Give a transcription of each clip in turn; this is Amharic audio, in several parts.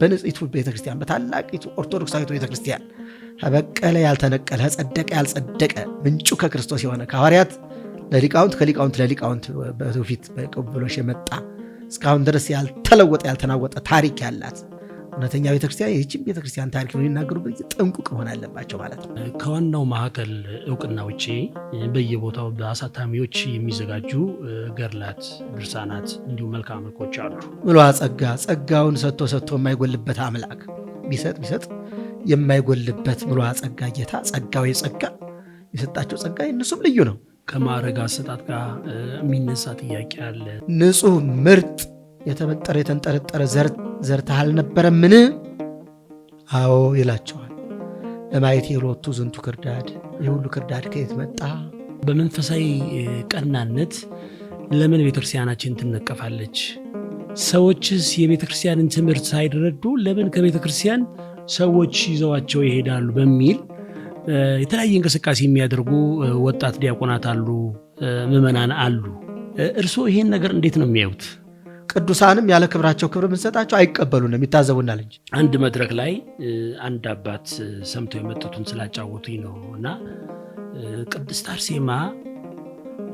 በንጽሕቱ ቤተክርስቲያን በታላቂቱ ኦርቶዶክሳዊቱ ቤተክርስቲያን በቀለ ያልተነቀለ ጸደቀ ያልጸደቀ ምንጩ ከክርስቶስ የሆነ ከሐዋርያት ለሊቃውንት ከሊቃውንት ለሊቃውንት በትውፊት በቅብብሎሽ የመጣ እስካሁን ድረስ ያልተለወጠ ያልተናወጠ ታሪክ ያላት እውነተኛ ቤተክርስቲያን ይህችን ቤተክርስቲያን ታሪክ ነው የሚናገሩበት ጥንቁቅ መሆን አለባቸው ማለት ነው። ከዋናው ማዕከል እውቅና ውጪ በየቦታው በአሳታሚዎች የሚዘጋጁ ገድላት፣ ድርሳናት እንዲሁም መልክዓ መልኮች አሉ። ምሉዐ ጸጋ ጸጋውን ሰጥቶ የማይጎልበት አምላክ ቢሰጥ የማይጎልበት ምሉዐ ጸጋ ጌታ ጸጋው የጸጋ የሰጣቸው ጸጋ የእነሱም ልዩ ነው። ከማዕረግ አሰጣጥ ጋር የሚነሳ ጥያቄ አለ። ንጹህ ምርጥ የተበጠረ የተንጠረጠረ ዘርተህ አልነበረምን? አዎ ይላቸዋል። ለማየት የሎቱ ዝንቱ ክርዳድ የሁሉ ክርዳድ ከየት መጣ? በመንፈሳዊ ቀናነት ለምን ቤተክርስቲያናችን ትነቀፋለች? ሰዎችስ የቤተክርስቲያንን ትምህርት ሳይረዱ ለምን ከቤተክርስቲያን ሰዎች ይዘዋቸው ይሄዳሉ? በሚል የተለያየ እንቅስቃሴ የሚያደርጉ ወጣት ዲያቆናት አሉ፣ ምዕመናን አሉ። እርስዎ ይሄን ነገር እንዴት ነው የሚያዩት? ቅዱሳንም ያለ ክብራቸው ክብር የምንሰጣቸው አይቀበሉንም፣ ይታዘቡናል እንጂ። አንድ መድረክ ላይ አንድ አባት ሰምተው የመጡትን ስላጫወቱኝ ነው እና ቅድስት አርሴማ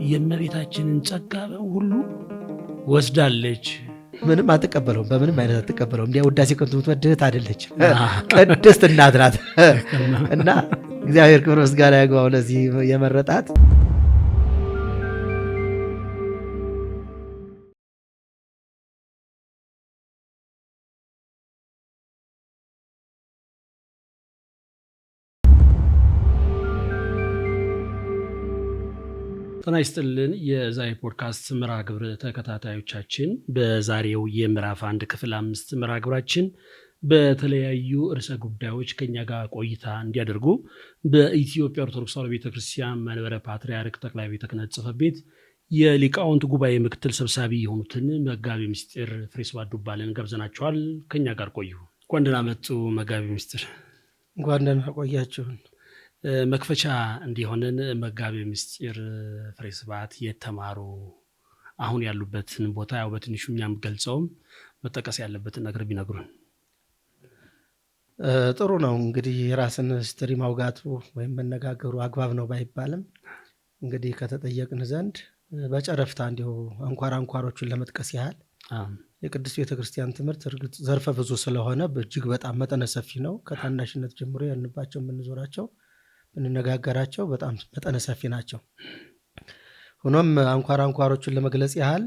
የእመቤታችንን ጸጋ ሁሉ ወስዳለች። ምንም አትቀበለውም፣ በምንም አይነት አትቀበለውም። እንዲያ ውዳሴ ከንቱ የምትወድህት አይደለች፣ ቅድስት እናት ናት። እና እግዚአብሔር ክብር ምስጋና ይግባው ለዚህ የመረጣት። ጤና ይስጥልን የዛይ ፖድካስት መርሃ ግብር ተከታታዮቻችን፣ በዛሬው የምዕራፍ 1 ክፍል 5 መርሃ ግብራችን በተለያዩ ርዕሰ ጉዳዮች ከኛ ጋር ቆይታ እንዲያደርጉ በኢትዮጵያ ኦርቶዶክስ ተዋሕዶ ቤተክርስቲያን መንበረ ፓትርያርክ ጠቅላይ ቤተ ክህነት ጽሕፈት ቤት የሊቃውንት ጉባኤ ምክትል ሰብሳቢ የሆኑትን መጋቤ ምስጢር ፍሬስብሐት ዱባለን ገብዘናቸዋል። ከኛ ጋር ቆዩ። እንኳን ደህና መጡ መጋቤ ምስጢር። እንኳን ደህና ቆያችሁን። መክፈቻ እንዲሆነን መጋቤ ምስጢር ፍሬስብሐት የተማሩ አሁን ያሉበትን ቦታ ያው በትንሹ እኛም ገልጸውም መጠቀስ ያለበትን ነገር ቢነግሩን ጥሩ ነው። እንግዲህ የራስን ሂስትሪ ማውጋቱ ወይም መነጋገሩ አግባብ ነው ባይባልም እንግዲህ ከተጠየቅን ዘንድ በጨረፍታ እንዲሁ አንኳሮቹን ለመጥቀስ ያህል የቅድስት ቤተክርስቲያን ትምህርት እርግጥ ዘርፈ ብዙ ስለሆነ እጅግ በጣም መጠነ ሰፊ ነው። ከታናሽነት ጀምሮ ያንባቸው የምንዞራቸው ብንነጋገራቸው በጣም መጠነ ሰፊ ናቸው። ሆኖም አንኳሮቹን ለመግለጽ ያህል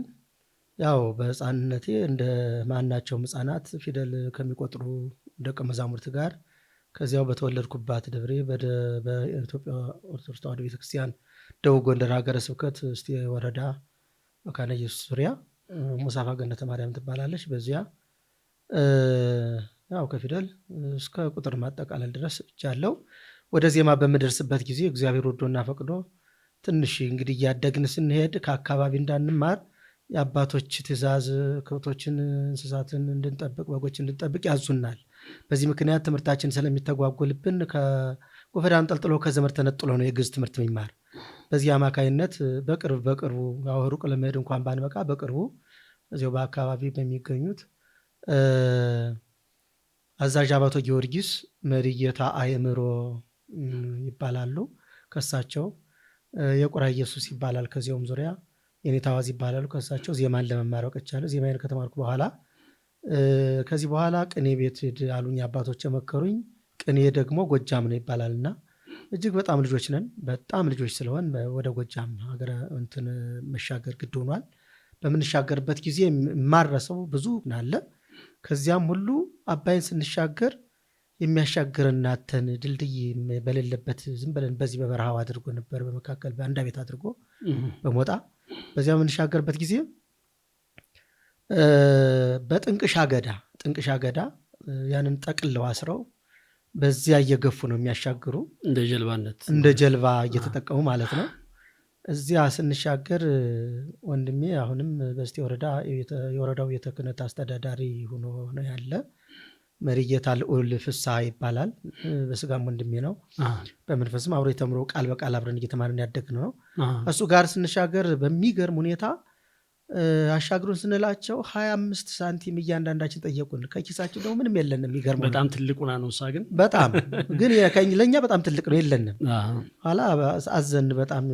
ያው በሕፃንነቴ እንደ ማናቸውም ሕፃናት ፊደል ከሚቆጥሩ ደቀ መዛሙርት ጋር ከዚያው በተወለድኩባት ደብሬ በኢትዮጵያ ኦርቶዶክስ ተዋሕዶ ቤተክርስቲያን ደቡብ ጎንደር ሀገረ ስብከት እስቴ ወረዳ መካነ ኢየሱስ ዙሪያ ሙሳፋ ገነተ ማርያም ትባላለች። በዚያ ያው ከፊደል እስከ ቁጥር ማጠቃለል ድረስ ብቻለሁ። ወደ ዜማ በምደርስበት ጊዜ እግዚአብሔር ወዶና ፈቅዶ ትንሽ እንግዲህ እያደግን ስንሄድ ከአካባቢ እንዳንማር የአባቶች ትእዛዝ ከብቶችን እንስሳትን እንድንጠብቅ በጎች እንድንጠብቅ ያዙናል። በዚህ ምክንያት ትምህርታችን ስለሚተጓጎልብን ከጎፈዳ አንጠልጥሎ ከዘመድ ተነጥሎ ነው የግዕዝ ትምህርት የሚማር። በዚህ አማካይነት በቅርቡ ሩቅ ለመሄድ እንኳን ባንበቃ በቅርቡ እዚያው በአካባቢ በሚገኙት አዛዥ አባቶ ጊዮርጊስ መሪጌታ አእምሮ ይባላሉ። ከሳቸው የቁራ ኢየሱስ ይባላል። ከዚያውም ዙሪያ የኔታዋዝ ይባላሉ። ከሳቸው ዜማን ለመማር በቅቻለሁ። ዜማዬን ከተማርኩ በኋላ ከዚህ በኋላ ቅኔ ቤት አሉኝ አባቶች የመከሩኝ። ቅኔ ደግሞ ጎጃም ነው ይባላልና እጅግ በጣም ልጆች ነን። በጣም ልጆች ስለሆን ወደ ጎጃም ሀገረ እንትን መሻገር ግድ ሆኗል። በምንሻገርበት ጊዜ ማረሰው ብዙ ናለ። ከዚያም ሁሉ አባይን ስንሻገር የሚያሻግረናተን ድልድይ በሌለበት ዝም ብለን በዚህ በበረሃው አድርጎ ነበር። በመካከል በአንዳ ቤት አድርጎ በሞጣ በዚያ የምንሻገርበት ጊዜ በጥንቅሻ ገዳ ያንን ጠቅለው አስረው በዚያ እየገፉ ነው የሚያሻግሩ፣ እንደ ጀልባ እየተጠቀሙ ማለት ነው። እዚያ ስንሻገር ወንድሜ አሁንም በስቴ ወረዳ የወረዳው ቤተ ክህነት አስተዳዳሪ ሆኖ ነው ያለ። መሪጌታ ልዑል ፍስሐ ይባላል። በስጋም ወንድሜ ነው፣ በመንፈስም አብሮ የተምሮ ቃል በቃል አብረን እየተማርን ያደግን ነው። እሱ ጋር ስንሻገር በሚገርም ሁኔታ አሻግሩን ስንላቸው 25 ሳንቲም እያንዳንዳችን ጠየቁን። ከኪሳችን ደግሞ ምንም የለንም። ይገርማል። በጣም ትልቁና ነው እሷ ግን በጣም ግን ለእኛ በጣም ትልቅ ነው፣ የለንም። ኋላ አዘን፣ በጣም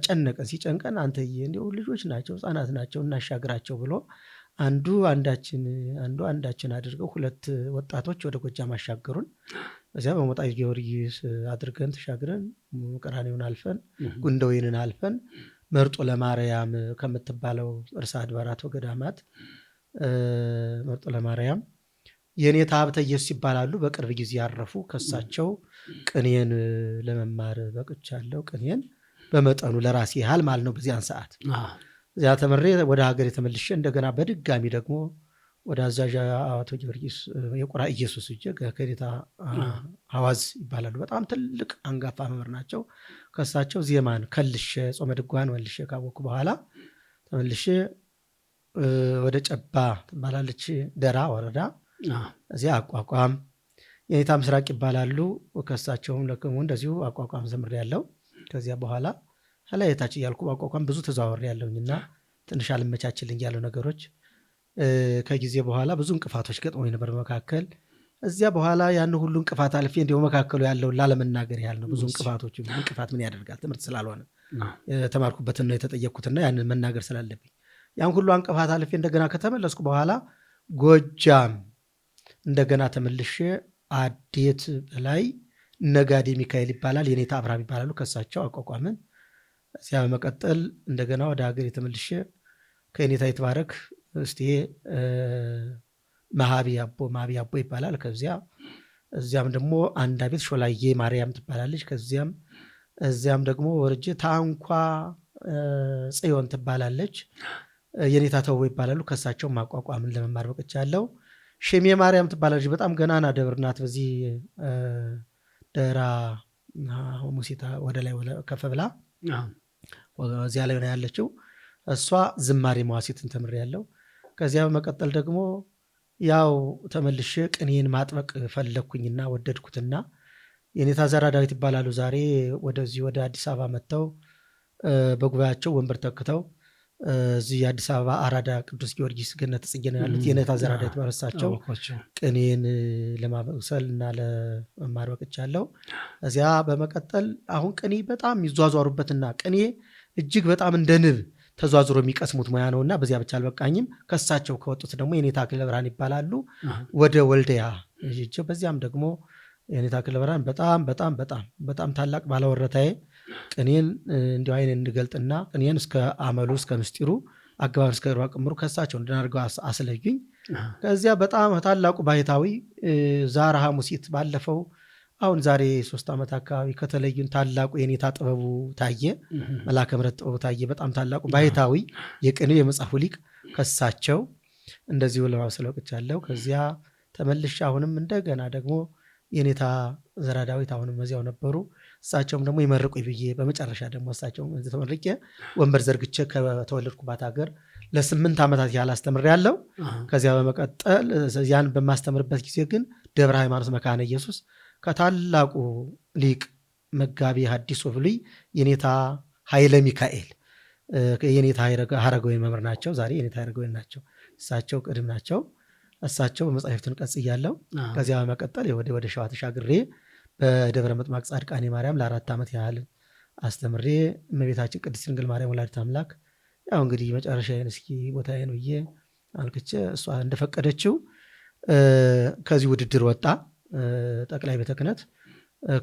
ጨነቀን። ሲጨንቀን አንተዬ እንዲሁ ልጆች ናቸው፣ ህፃናት ናቸው፣ እናሻግራቸው ብሎ አንዱ አንዳችን አድርገው 2 ወጣቶች ወደ ጎጃም አሻገሩን። እዚያ በሞጣ ጊዮርጊስ አድርገን ተሻግረን ቀራንዮውን አልፈን ጉንደወይንን አልፈን መርጦ ለማርያም ከምትባለው እርሳ አድባራት ወገዳማት መርጦ ለማርያም የኔታ ሀብተ ኢየሱስ ይባላሉ። በቅርብ ጊዜ ያረፉ። ከሳቸው ቅኔን ለመማር በቅቻለሁ። ቅኔን በመጠኑ ለራሴ ያህል ማለት ነው። በዚያን ሰዓት እዚያ ተመሬ ወደ ሀገር የተመልሼ እንደገና በድጋሚ ደግሞ ወደ አዛዥ አቶ ጊዮርጊስ የቁራ ኢየሱስ እጀ ከኔታ ሐዋዝ ይባላሉ። በጣም ትልቅ አንጋፋ መምህር ናቸው። ከሳቸው ዜማን ከልሼ ጾመ ድጓን መልሼ ካወቅኩ በኋላ ተመልሼ ወደ ጨባ ትባላለች ደራ ወረዳ፣ እዚያ አቋቋም የኔታ ምስራቅ ይባላሉ። ከሳቸውም ለክሙ እንደዚሁ አቋቋም ዘምሬያለሁ። ከዚያ በኋላ ሀላየታች እያልኩ አቋቋም ብዙ ተዘዋውሬያለሁኝና ትንሽ አልመቻችልኝ ያለው ነገሮች ከጊዜ በኋላ ብዙ እንቅፋቶች ገጥሞኝ ነበር መካከል። እዚያ በኋላ ያን ሁሉ እንቅፋት አልፌ እንዲሁ መካከሉ ያለውን ላለመናገር ያህል ነው። ብዙ እንቅፋቶች፣ እንቅፋት ምን ያደርጋል ትምህርት ስላልሆነ የተማርኩበትን ነው የተጠየቅኩትና ያንን መናገር ስላለብኝ ያን ሁሉ እንቅፋት አልፌ እንደገና ከተመለስኩ በኋላ ጎጃም እንደገና ተመልሼ አዴት ላይ ነጋዴ ሚካኤል ይባላል፣ የኔታ አብርሃም ይባላሉ። ከሳቸው አቋቋምን። እዚያ በመቀጠል እንደገና ወደ ሀገር የተመልሼ ከኔታ ይትባረክ እስቲ ማሃቢ አቦ ይባላል። እዚያም ደግሞ አንድ ቤት ሾላዬ ማርያም ትባላለች። እዚያም ደግሞ ወርጄ ታንኳ ጽዮን ትባላለች፣ የኔታ ተው ይባላሉ። ከሳቸው ማቋቋምን ለመማር በቅቻለሁ። ሸሜ ማርያም ትባላለች፣ በጣም ገናና ደብር ናት። በዚህ ደራ ሙሲታ ወደ ላይ ከፍ ብላ እዚያ ላይ ነው ያለችው። እሷ ዝማሬ መዋሲትን ተምሬያለሁ። ከዚያ በመቀጠል ደግሞ ያው ተመልሼ ቅኔን ማጥበቅ ፈለግኩኝና ወደድኩትና የኔታ ዘራ ዳዊት ይባላሉ። ዛሬ ወደዚህ ወደ አዲስ አበባ መጥተው በጉባኤያቸው ወንበር ተክተው እዚህ የአዲስ አበባ አራዳ ቅዱስ ጊዮርጊስ ገነተ ጽጌ ነው ያሉት። የኔታ ዘራ ዳዊት በረሳቸው ቅኔን ለማብሰል እና ለመማር በቅቻለሁ። እዚያ በመቀጠል አሁን ቅኔ በጣም የሚዟዟሩበትና ቅኔ እጅግ በጣም እንደ ንብ ተዟዙሮ የሚቀስሙት ሙያ ነውና በዚያ ብቻ አልበቃኝም። ከሳቸው ከወጡት ደግሞ የኔታ አክሊለ ብርሃን ይባላሉ። ወደ ወልዲያ እጄ በዚያም ደግሞ የኔታ አክሊለ ብርሃን በጣም ታላቅ ባለወረታዬ ቅኔን እንዲሁ አይኔን እንድገልጥና ቅኔን እስከ አመሉ እስከ ምስጢሩ አገባብ እስከ ግርባ ቅምሩ ከሳቸው እንድናርገው አስለዩኝ። ከዚያ በጣም ታላቁ ባሕታዊ ዛራ ሐሙሲት ባለፈው አሁን ዛሬ 3 ዓመት አካባቢ ከተለዩን ታላቁ የኔታ ጥበቡ ታየ፣ መላከ ምሕረት ጥበቡ ታየ፣ በጣም ታላቁ ባሕታዊ የቅኔው የመጽሐፉ ሊቅ ከሳቸው እንደዚሁ ለማብሰል በቅቻለሁ። ከዚያ ተመልሼ አሁንም እንደገና ደግሞ የኔታ ዘራ ዳዊት አሁንም እዚያው ነበሩ። እሳቸውም ደግሞ ይመርቁ ብዬ በመጨረሻ ደግሞ እሳቸውም ተመርቄ ወንበር ዘርግቼ ከተወለድኩባት ሀገር ለ8 ዓመታት ያህል አስተምሬያለሁ። ከዚያ በመቀጠል ያን በማስተምርበት ጊዜ ግን ደብረ ሃይማኖት መካነ ኢየሱስ ከታላቁ ሊቅ መጋቢ ሐዲስ ወብሉይ የኔታ ኃይለ ሚካኤል የኔታ ሀረገወይን መምህር ናቸው። ዛሬ የኔታ ሀረገወይን ናቸው። እሳቸው ቅድም ናቸው። እሳቸው በመጻሕፍትን ቀጽ እያለው ከዚያ በመቀጠል ወደ ሸዋ ተሻግሬ በደብረ ምጥማቅ ጻድቃኔ ማርያም ለ4 ዓመት ያህል አስተምሬ እመቤታችን ቅድስት ድንግል ማርያም ወላዲተ አምላክ ያው እንግዲህ መጨረሻዬን እስኪ ቦታዬን ብዬ አልክቼ እሷ እንደፈቀደችው ከዚህ ውድድር ወጣ። ጠቅላይ ቤተ ክህነት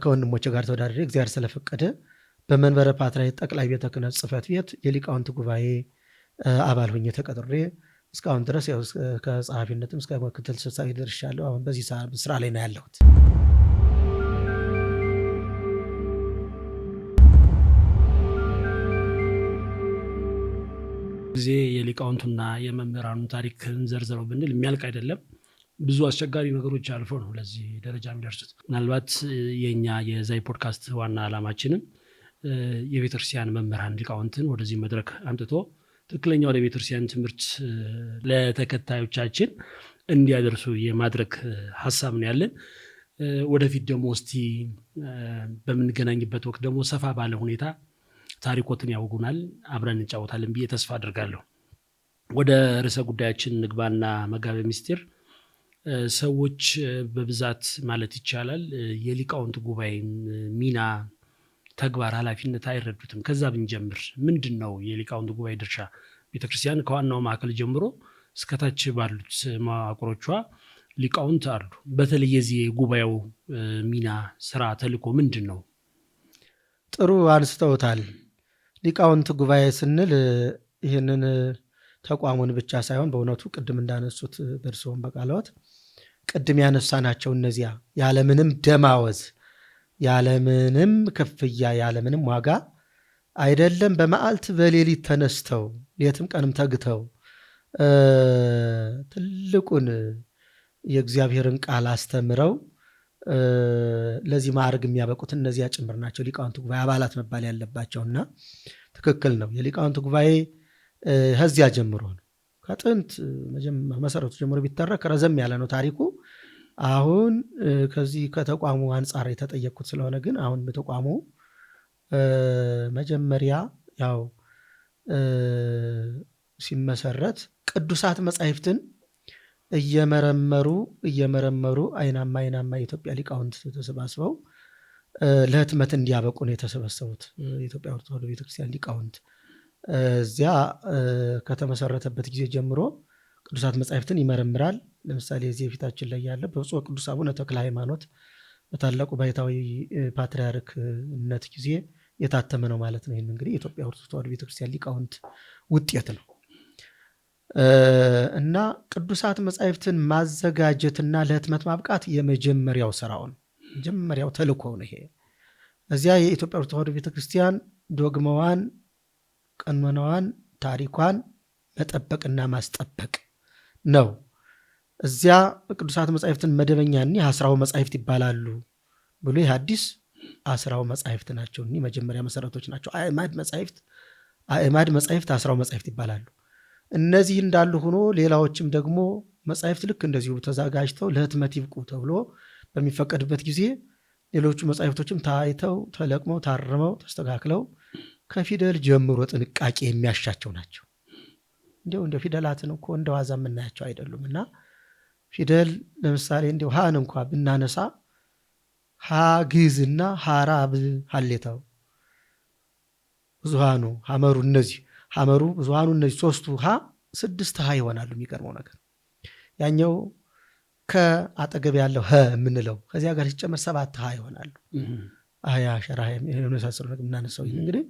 ከወንድሞቼ ጋር ተወዳድሬ እግዚአብሔር ስለፈቀደ በመንበረ ፓትርያርክ ጠቅላይ ቤተ ክህነት ጽሕፈት ቤት የሊቃውንት ጉባኤ አባል ሆኜ ተቀጥሬ እስካሁን ድረስ ያው ከጸሐፊነትም እስከ ምክትል ሰብሳቢ ደርሻለሁ። አሁን በዚህ ስራ ላይ ነው ያለሁት። ጊዜ የሊቃውንቱና የመምህራኑን ታሪክ እንዘርዝረው ብንል የሚያልቅ አይደለም። ብዙ አስቸጋሪ ነገሮች አልፎ ነው ለዚህ ደረጃ የሚደርሱት። ምናልባት የኛ የዛይ ፖድካስት ዋና ዓላማችንም የቤተክርስቲያን መምህራን ሊቃውንትን ወደዚህ መድረክ አምጥቶ ትክክለኛ ወደ ቤተክርስቲያን ትምህርት ለተከታዮቻችን እንዲያደርሱ የማድረግ ሀሳብ ነው ያለን። ወደፊት ደግሞ እስቲ በምንገናኝበት ወቅት ደግሞ ሰፋ ባለ ሁኔታ ታሪኮትን ያወጉናል፣ አብረን እንጫወታለን ብዬ ተስፋ አድርጋለሁ። ወደ ርዕሰ ጉዳያችን ንግባና መጋቤ ምስጢር ሰዎች በብዛት ማለት ይቻላል የሊቃውንት ጉባኤን ሚና፣ ተግባር፣ ኃላፊነት አይረዱትም። ከዛ ብንጀምር ምንድን ነው የሊቃውንት ጉባኤ ድርሻ? ቤተክርስቲያን ከዋናው ማዕከል ጀምሮ እስከታች ባሉት መዋቅሮቿ ሊቃውንት አሉ። በተለይ የዚህ የጉባኤው ሚና፣ ስራ፣ ተልእኮ ምንድን ነው? ጥሩ አንስተውታል። ሊቃውንት ጉባኤ ስንል ይህንን ተቋሙን ብቻ ሳይሆን በእውነቱ ቅድም እንዳነሱት በእርስዎም በቃልዎት ቅድም ያነሳናቸው እነዚያ ያለምንም ደማወዝ ያለምንም ክፍያ ያለምንም ዋጋ አይደለም በመዓልት በሌሊት ተነስተው ሌትም ቀንም ተግተው ትልቁን የእግዚአብሔርን ቃል አስተምረው ለዚህ ማዕረግ የሚያበቁት እነዚያ ጭምር ናቸው ሊቃውንት ጉባኤ አባላት መባል ያለባቸውና ትክክል ነው። የሊቃውንት ጉባኤ ከዚያ ጀምሮ ነው፣ ከጥንት መሰረቱ ጀምሮ ቢተረክ ረዘም ያለ ነው ታሪኩ። አሁን ከዚህ ከተቋሙ አንጻር የተጠየቅኩት ስለሆነ ግን አሁን በተቋሙ መጀመሪያ ያው ሲመሰረት ቅዱሳት መጻሕፍትን እየመረመሩ አይናማ የኢትዮጵያ ሊቃውንት ተሰባስበው ለህትመት እንዲያበቁ ነው የተሰበሰቡት። የኢትዮጵያ ኦርቶዶክስ ተዋሕዶ ቤተክርስቲያን ሊቃውንት እዚያ ከተመሰረተበት ጊዜ ጀምሮ ቅዱሳት መጻሕፍትን ይመረምራል። ለምሳሌ እዚህ የፊታችን ላይ ያለ በብፁዕ ቅዱስ አቡነ ተክለ ሃይማኖት በታላቁ ባሕታዊ ፓትርያርክነት ጊዜ የታተመ ነው ማለት ነው። ይህን እንግዲህ የኢትዮጵያ ኦርቶዶክስ ተዋሕዶ ቤተክርስቲያን ሊቃውንት ውጤት ነው እና ቅዱሳት መጻሕፍትን ማዘጋጀትና ለህትመት ማብቃት የመጀመሪያው ስራው ነው፣ መጀመሪያው ተልእኮው ነው ይሄ። እዚያ የኢትዮጵያ ኦርቶዶክስ ተዋሕዶ ቤተክርስቲያን ዶግማዋን፣ ቀኖናዋን፣ ታሪኳን መጠበቅና ማስጠበቅ ነው። እዚያ ቅዱሳት መጻሕፍትን መደበኛ እኒህ 10 መጻሕፍት ይባላሉ ብሎ ይህ አዲስ 10 መጻሕፍት ናቸው። እኒህ መጀመሪያ መሰረቶች ናቸው። አእማድ መጻሕፍት 10 መጻሕፍት ይባላሉ። እነዚህ እንዳሉ ሆኖ ሌላዎችም ደግሞ መጻሕፍት ልክ እንደዚሁ ተዘጋጅተው ለህትመት ይብቁ ተብሎ በሚፈቀድበት ጊዜ ሌሎቹ መጻሕፍቶችም ታይተው ተለቅመው ታርመው ተስተካክለው ከፊደል ጀምሮ ጥንቃቄ የሚያሻቸው ናቸው። እንደ ፊደላትን እኮ እንደ ዋዛ የምናያቸው አይደሉም። እና ፊደል ለምሳሌ እንዲሁ ሃን እንኳ ብናነሳ ሃ ግዕዝና ሐራብ ሀሌታው ብዙሃኑ ሐመሩ እነዚህ ሐመሩ ብዙሃኑ እነዚህ 3ቱ ሃ 6 ሃ ይሆናሉ። የሚቀርበው ነገር ያኛው ከአጠገብ ያለው ሀ የምንለው ከዚያ ጋር ሲጨመር 7 ሃ ይሆናሉ። አያ ሸራ የመሳሰሉ ነገር የምናነሳው እንግዲህ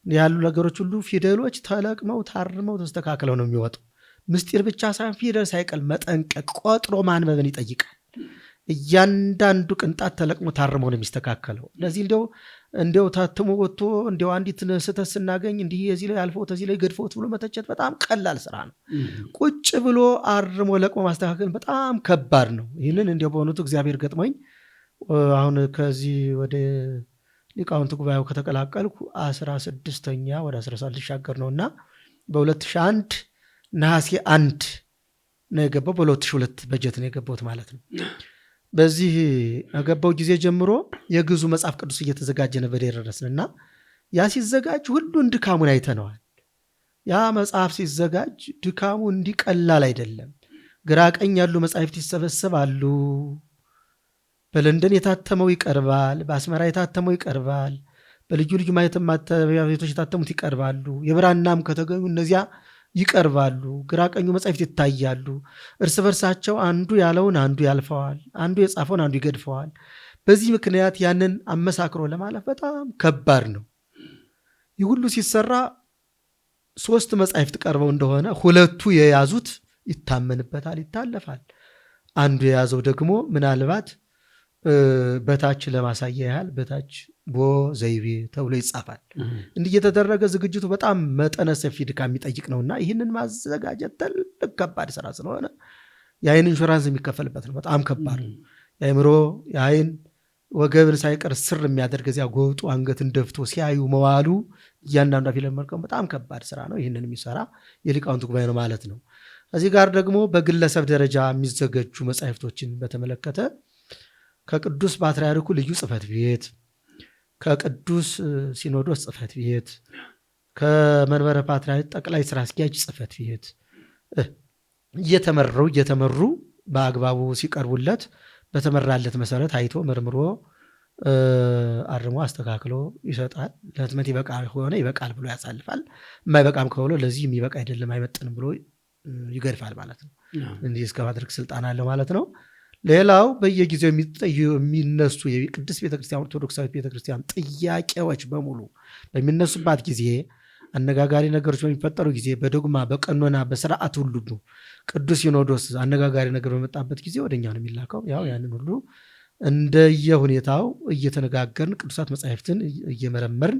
ያሉ ነገሮች ሁሉ ፊደሎች ተለቅመው ታርመው ተስተካክለው ነው የሚወጡ። ምስጢር ብቻ ሳይሆን ፊደል ሳይቀል መጠንቀቅ ቆጥሮ ማንበብን ይጠይቃል። እያንዳንዱ ቅንጣት ተለቅሞ ታርሞ ነው የሚስተካከለው። ለዚህ እንዲያው ታትሞ ወጥቶ እንዲያው አንዲት ስህተት ስናገኝ እንዲህ የዚህ ላይ አልፎት እዚህ ላይ ገድፎት ብሎ መተቸት በጣም ቀላል ስራ ነው። ቁጭ ብሎ አርሞ ለቅሞ ማስተካከል በጣም ከባድ ነው። ይህንን እንዲያው በእውነቱ እግዚአብሔር ገጥሞኝ አሁን ከዚህ ወደ ሊቃውንት ጉባኤው ከተቀላቀልኩ 16ኛ ወደ 17 ሊሻገር ነውና በ2001 ነሐሴ 1 ነው የገባው። በ2002 በጀት ነው የገባሁት ማለት ነው። በዚህ የገባው ጊዜ ጀምሮ የግዕዙ መጽሐፍ ቅዱስ እየተዘጋጀ ነበር የደረስንና ያ ሲዘጋጅ ሁሉን ድካሙን አይተነዋል። ያ መጽሐፍ ሲዘጋጅ ድካሙ እንዲቀላል አይደለም። ግራ ቀኝ ያሉ መጽሐፍት ይሰበሰባሉ። በለንደን የታተመው ይቀርባል፣ በአስመራ የታተመው ይቀርባል፣ በልዩ ልዩ ማተሚያ ቤቶች የታተሙት ይቀርባሉ። የብራናም ከተገኙ እነዚያ ይቀርባሉ። ግራ ቀኙ መጻሕፍት ይታያሉ። እርስ በርሳቸው አንዱ ያለውን አንዱ ያልፈዋል፣ አንዱ የጻፈውን አንዱ ይገድፈዋል። በዚህ ምክንያት ያንን አመሳክሮ ለማለፍ በጣም ከባድ ነው። ይህ ሁሉ ሲሰራ 3 መጻሕፍት ቀርበው እንደሆነ 2ቱ የያዙት ይታመንበታል፣ ይታለፋል። አንዱ የያዘው ደግሞ ምናልባት በታች ለማሳያ ያህል በታች ቦ ዘይቤ ተብሎ ይጻፋል። እንዲህ የተደረገ ዝግጅቱ በጣም መጠነ ሰፊ ድካም የሚጠይቅ ነውና ይህንን ማዘጋጀት ትልቅ ከባድ ስራ ስለሆነ የአይን ኢንሹራንስ የሚከፈልበት ነው። በጣም ከባድ ነው። የአእምሮ የአይን ወገብን ሳይቀር ስር የሚያደርግ እዚያ ጎብጡ አንገትን ደፍቶ ሲያዩ መዋሉ እያንዳንዱ ፊደል መልቀም በጣም ከባድ ስራ ነው። ይህንን የሚሰራ የሊቃውንት ጉባኤ ነው ማለት ነው። እዚህ ጋር ደግሞ በግለሰብ ደረጃ የሚዘጋጁ መጻሕፍቶችን በተመለከተ ከቅዱስ ፓትርያርኩ ልዩ ጽሕፈት ቤት፣ ከቅዱስ ሲኖዶስ ጽሕፈት ቤት፣ ከመንበረ ፓትርያርክ ጠቅላይ ስራ አስኪያጅ ጽሕፈት ቤት እየተመሩ በአግባቡ ሲቀርቡለት በተመራለት መሰረት አይቶ መርምሮ አርሞ አስተካክሎ ይሰጣል። ለህትመት ይበቃል ከሆነ ይበቃል ብሎ ያሳልፋል። የማይበቃም ከሆነ ለዚህ የሚበቃ አይደለም አይመጥንም ብሎ ይገድፋል ማለት ነው። እንዲህ እስከ ማድረግ ስልጣን አለ ማለት ነው። ሌላው በየጊዜው የሚነሱ የቅድስት ቤተክርስቲያን ኦርቶዶክሳዊት ቤተክርስቲያን ጥያቄዎች በሙሉ በሚነሱባት ጊዜ፣ አነጋጋሪ ነገሮች በሚፈጠሩ ጊዜ፣ በዶግማ በቀኖና በስርዓት ሁሉ ቅዱስ ሲኖዶስ አነጋጋሪ ነገር በመጣበት ጊዜ ወደኛ ነው የሚላከው። ያው ያንን ሁሉ እንደየሁኔታው እየተነጋገርን ቅዱሳት መጻሕፍትን እየመረመርን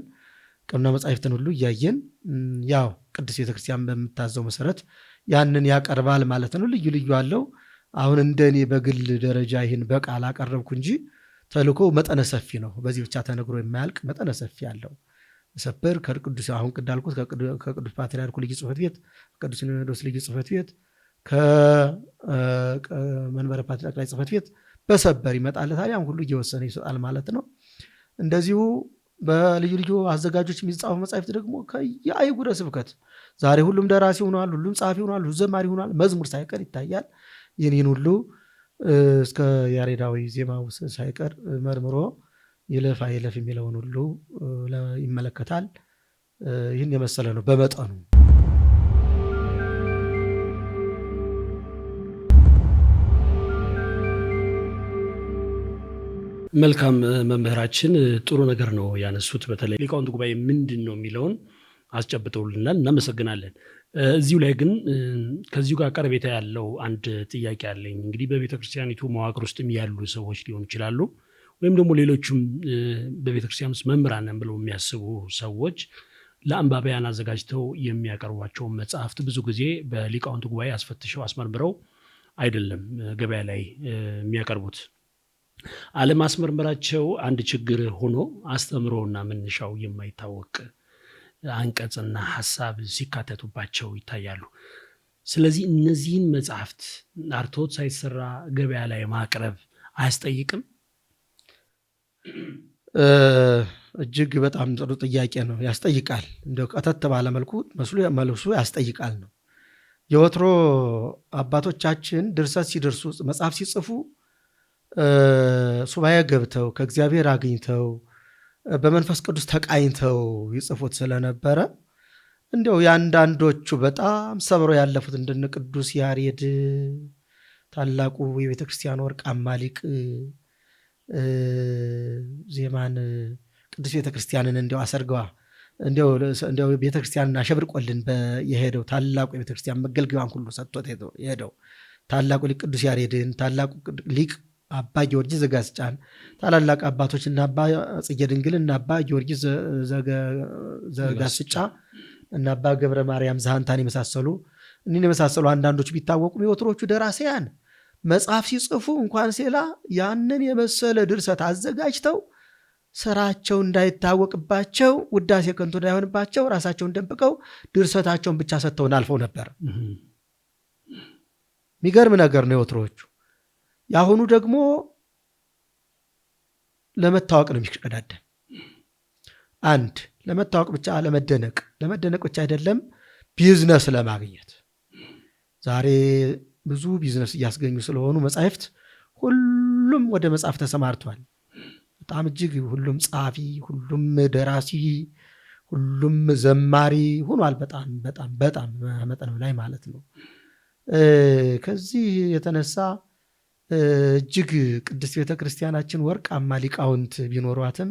ቀኖና መጻሕፍትን ሁሉ እያየን ያው ቅድስት ቤተክርስቲያን በምታዘው መሰረት ያንን ያቀርባል ማለት ነው። ልዩ ልዩ አለው። አሁን እንደኔ በግል ደረጃ ይህን በቃል አቀረብኩ እንጂ ተልኮ መጠነ ሰፊ ነው። በዚህ ብቻ ተነግሮ የማያልቅ መጠነ ሰፊ አለው። ሰበር ከቅዱስ አሁን እንዳልኩት ከቅዱስ ፓትርያርኩ ልዩ ጽሕፈት ቤት፣ ከቅዱስ ሲኖዶስ ልዩ ጽሕፈት ቤት፣ ከመንበረ ፓትርያርክ ላይ ጽሕፈት ቤት በሰበር ይመጣለታል። ያን ሁሉ እየወሰነ ይሰጣል ማለት ነው። እንደዚሁ በልዩ ልዩ አዘጋጆች የሚጻፉ መጻሕፍት ደግሞ ከየአህጉረ ስብከት ዛሬ ሁሉም ደራሲ ሆኗል፣ ሁሉም ጸሐፊ ሆኗል፣ ሁሉም ዘማሪ ሆኗል። መዝሙር ሳይቀር ይታያል። ይህን ሁሉ እስከ ያሬዳዊ ዜማው ሳይቀር መርምሮ ይለፍ አይለፍ የሚለውን ሁሉ ይመለከታል። ይህን የመሰለ ነው በመጠኑ። መልካም መምህራችን፣ ጥሩ ነገር ነው ያነሱት። በተለይ ሊቃውንት ጉባኤ ምንድን ነው የሚለውን አስጨብጠውልናል፣ እናመሰግናለን። እዚሁ ላይ ግን ከዚሁ ጋር ቀረቤታ ያለው አንድ ጥያቄ አለኝ። እንግዲህ በቤተክርስቲያኒቱ መዋቅር ውስጥም ያሉ ሰዎች ሊሆኑ ይችላሉ፣ ወይም ደግሞ ሌሎቹም በቤተክርስቲያን ውስጥ መምህራን ነን ብለው የሚያስቡ ሰዎች ለአንባቢያን አዘጋጅተው የሚያቀርቧቸውን መጽሐፍት ብዙ ጊዜ በሊቃውንት ጉባኤ አስፈትሸው አስመርምረው አይደለም ገበያ ላይ የሚያቀርቡት። አለማስመርመራቸው አንድ ችግር ሆኖ አስተምሮና መነሻው የማይታወቅ አንቀጽና ሐሳብ ሲካተቱባቸው ይታያሉ። ስለዚህ እነዚህን መጽሐፍት አርትዖት ሳይሰራ ገበያ ላይ ማቅረብ አያስጠይቅም? እጅግ በጣም ጥሩ ጥያቄ ነው። ያስጠይቃል። እንደው ቀተት ባለ መልሱ ያስጠይቃል ነው። የወትሮ አባቶቻችን ድርሰት ሲደርሱ መጽሐፍ ሲጽፉ ሱባኤ ገብተው ከእግዚአብሔር አግኝተው በመንፈስ ቅዱስ ተቃኝተው ይጽፉት ስለነበረ እንዲያው የአንዳንዶቹ በጣም ሰብረው ያለፉት እንደነ ቅዱስ ያሬድ ታላቁ የቤተ ክርስቲያን ወርቃማ ሊቅ ዜማን ቅዱስ ቤተ ክርስቲያንን እንዲያው አሰርገዋ እንዲያው ቤተ ክርስቲያንን አሸብርቆልን የሄደው ታላቁ የቤተ ክርስቲያን መገልገያዋን ሁሉ ሰጥቶት የሄደው ታላቁ ሊቅ ቅዱስ ያሬድን፣ ታላቁ ሊቅ አባ ጊዮርጊስ ዘጋስጫን፣ ታላላቅ አባቶች እና አባ ጽጌ ድንግል እና አባ ጊዮርጊስ ዘጋስጫ እና አባ ገብረ ማርያም ዘሃንታን የመሳሰሉ አንዳንዶች ቢታወቁም የወትሮቹ ደራሲያን መጽሐፍ ሲጽፉ እንኳን ሴላ ያንን የመሰለ ድርሰት አዘጋጅተው ስራቸው እንዳይታወቅባቸው፣ ውዳሴ ከንቱ እንዳይሆንባቸው ራሳቸውን ደብቀው ድርሰታቸውን ብቻ ሰጥተውን አልፈው ነበር። የሚገርም ነገር ነው የወትሮቹ። የአሁኑ ደግሞ ለመታወቅ ነው የሚሽቀዳደም። አንድ ለመታወቅ ብቻ ለመደነቅ ብቻ አይደለም፣ ቢዝነስ ለማግኘት ዛሬ ብዙ ቢዝነስ እያስገኙ ስለሆኑ መጻሕፍት ሁሉም ወደ መጽሐፍ ተሰማርቷል። በጣም እጅግ ሁሉም ጸሐፊ፣ ሁሉም ደራሲ፣ ሁሉም ዘማሪ ሆኗል። በጣም በጣም በጣም መጠን ላይ ማለት ነው። ከዚህ የተነሳ እጅግ ቅድስት ቤተ ክርስቲያናችን ወርቃማ ሊቃውንት ቢኖሯትም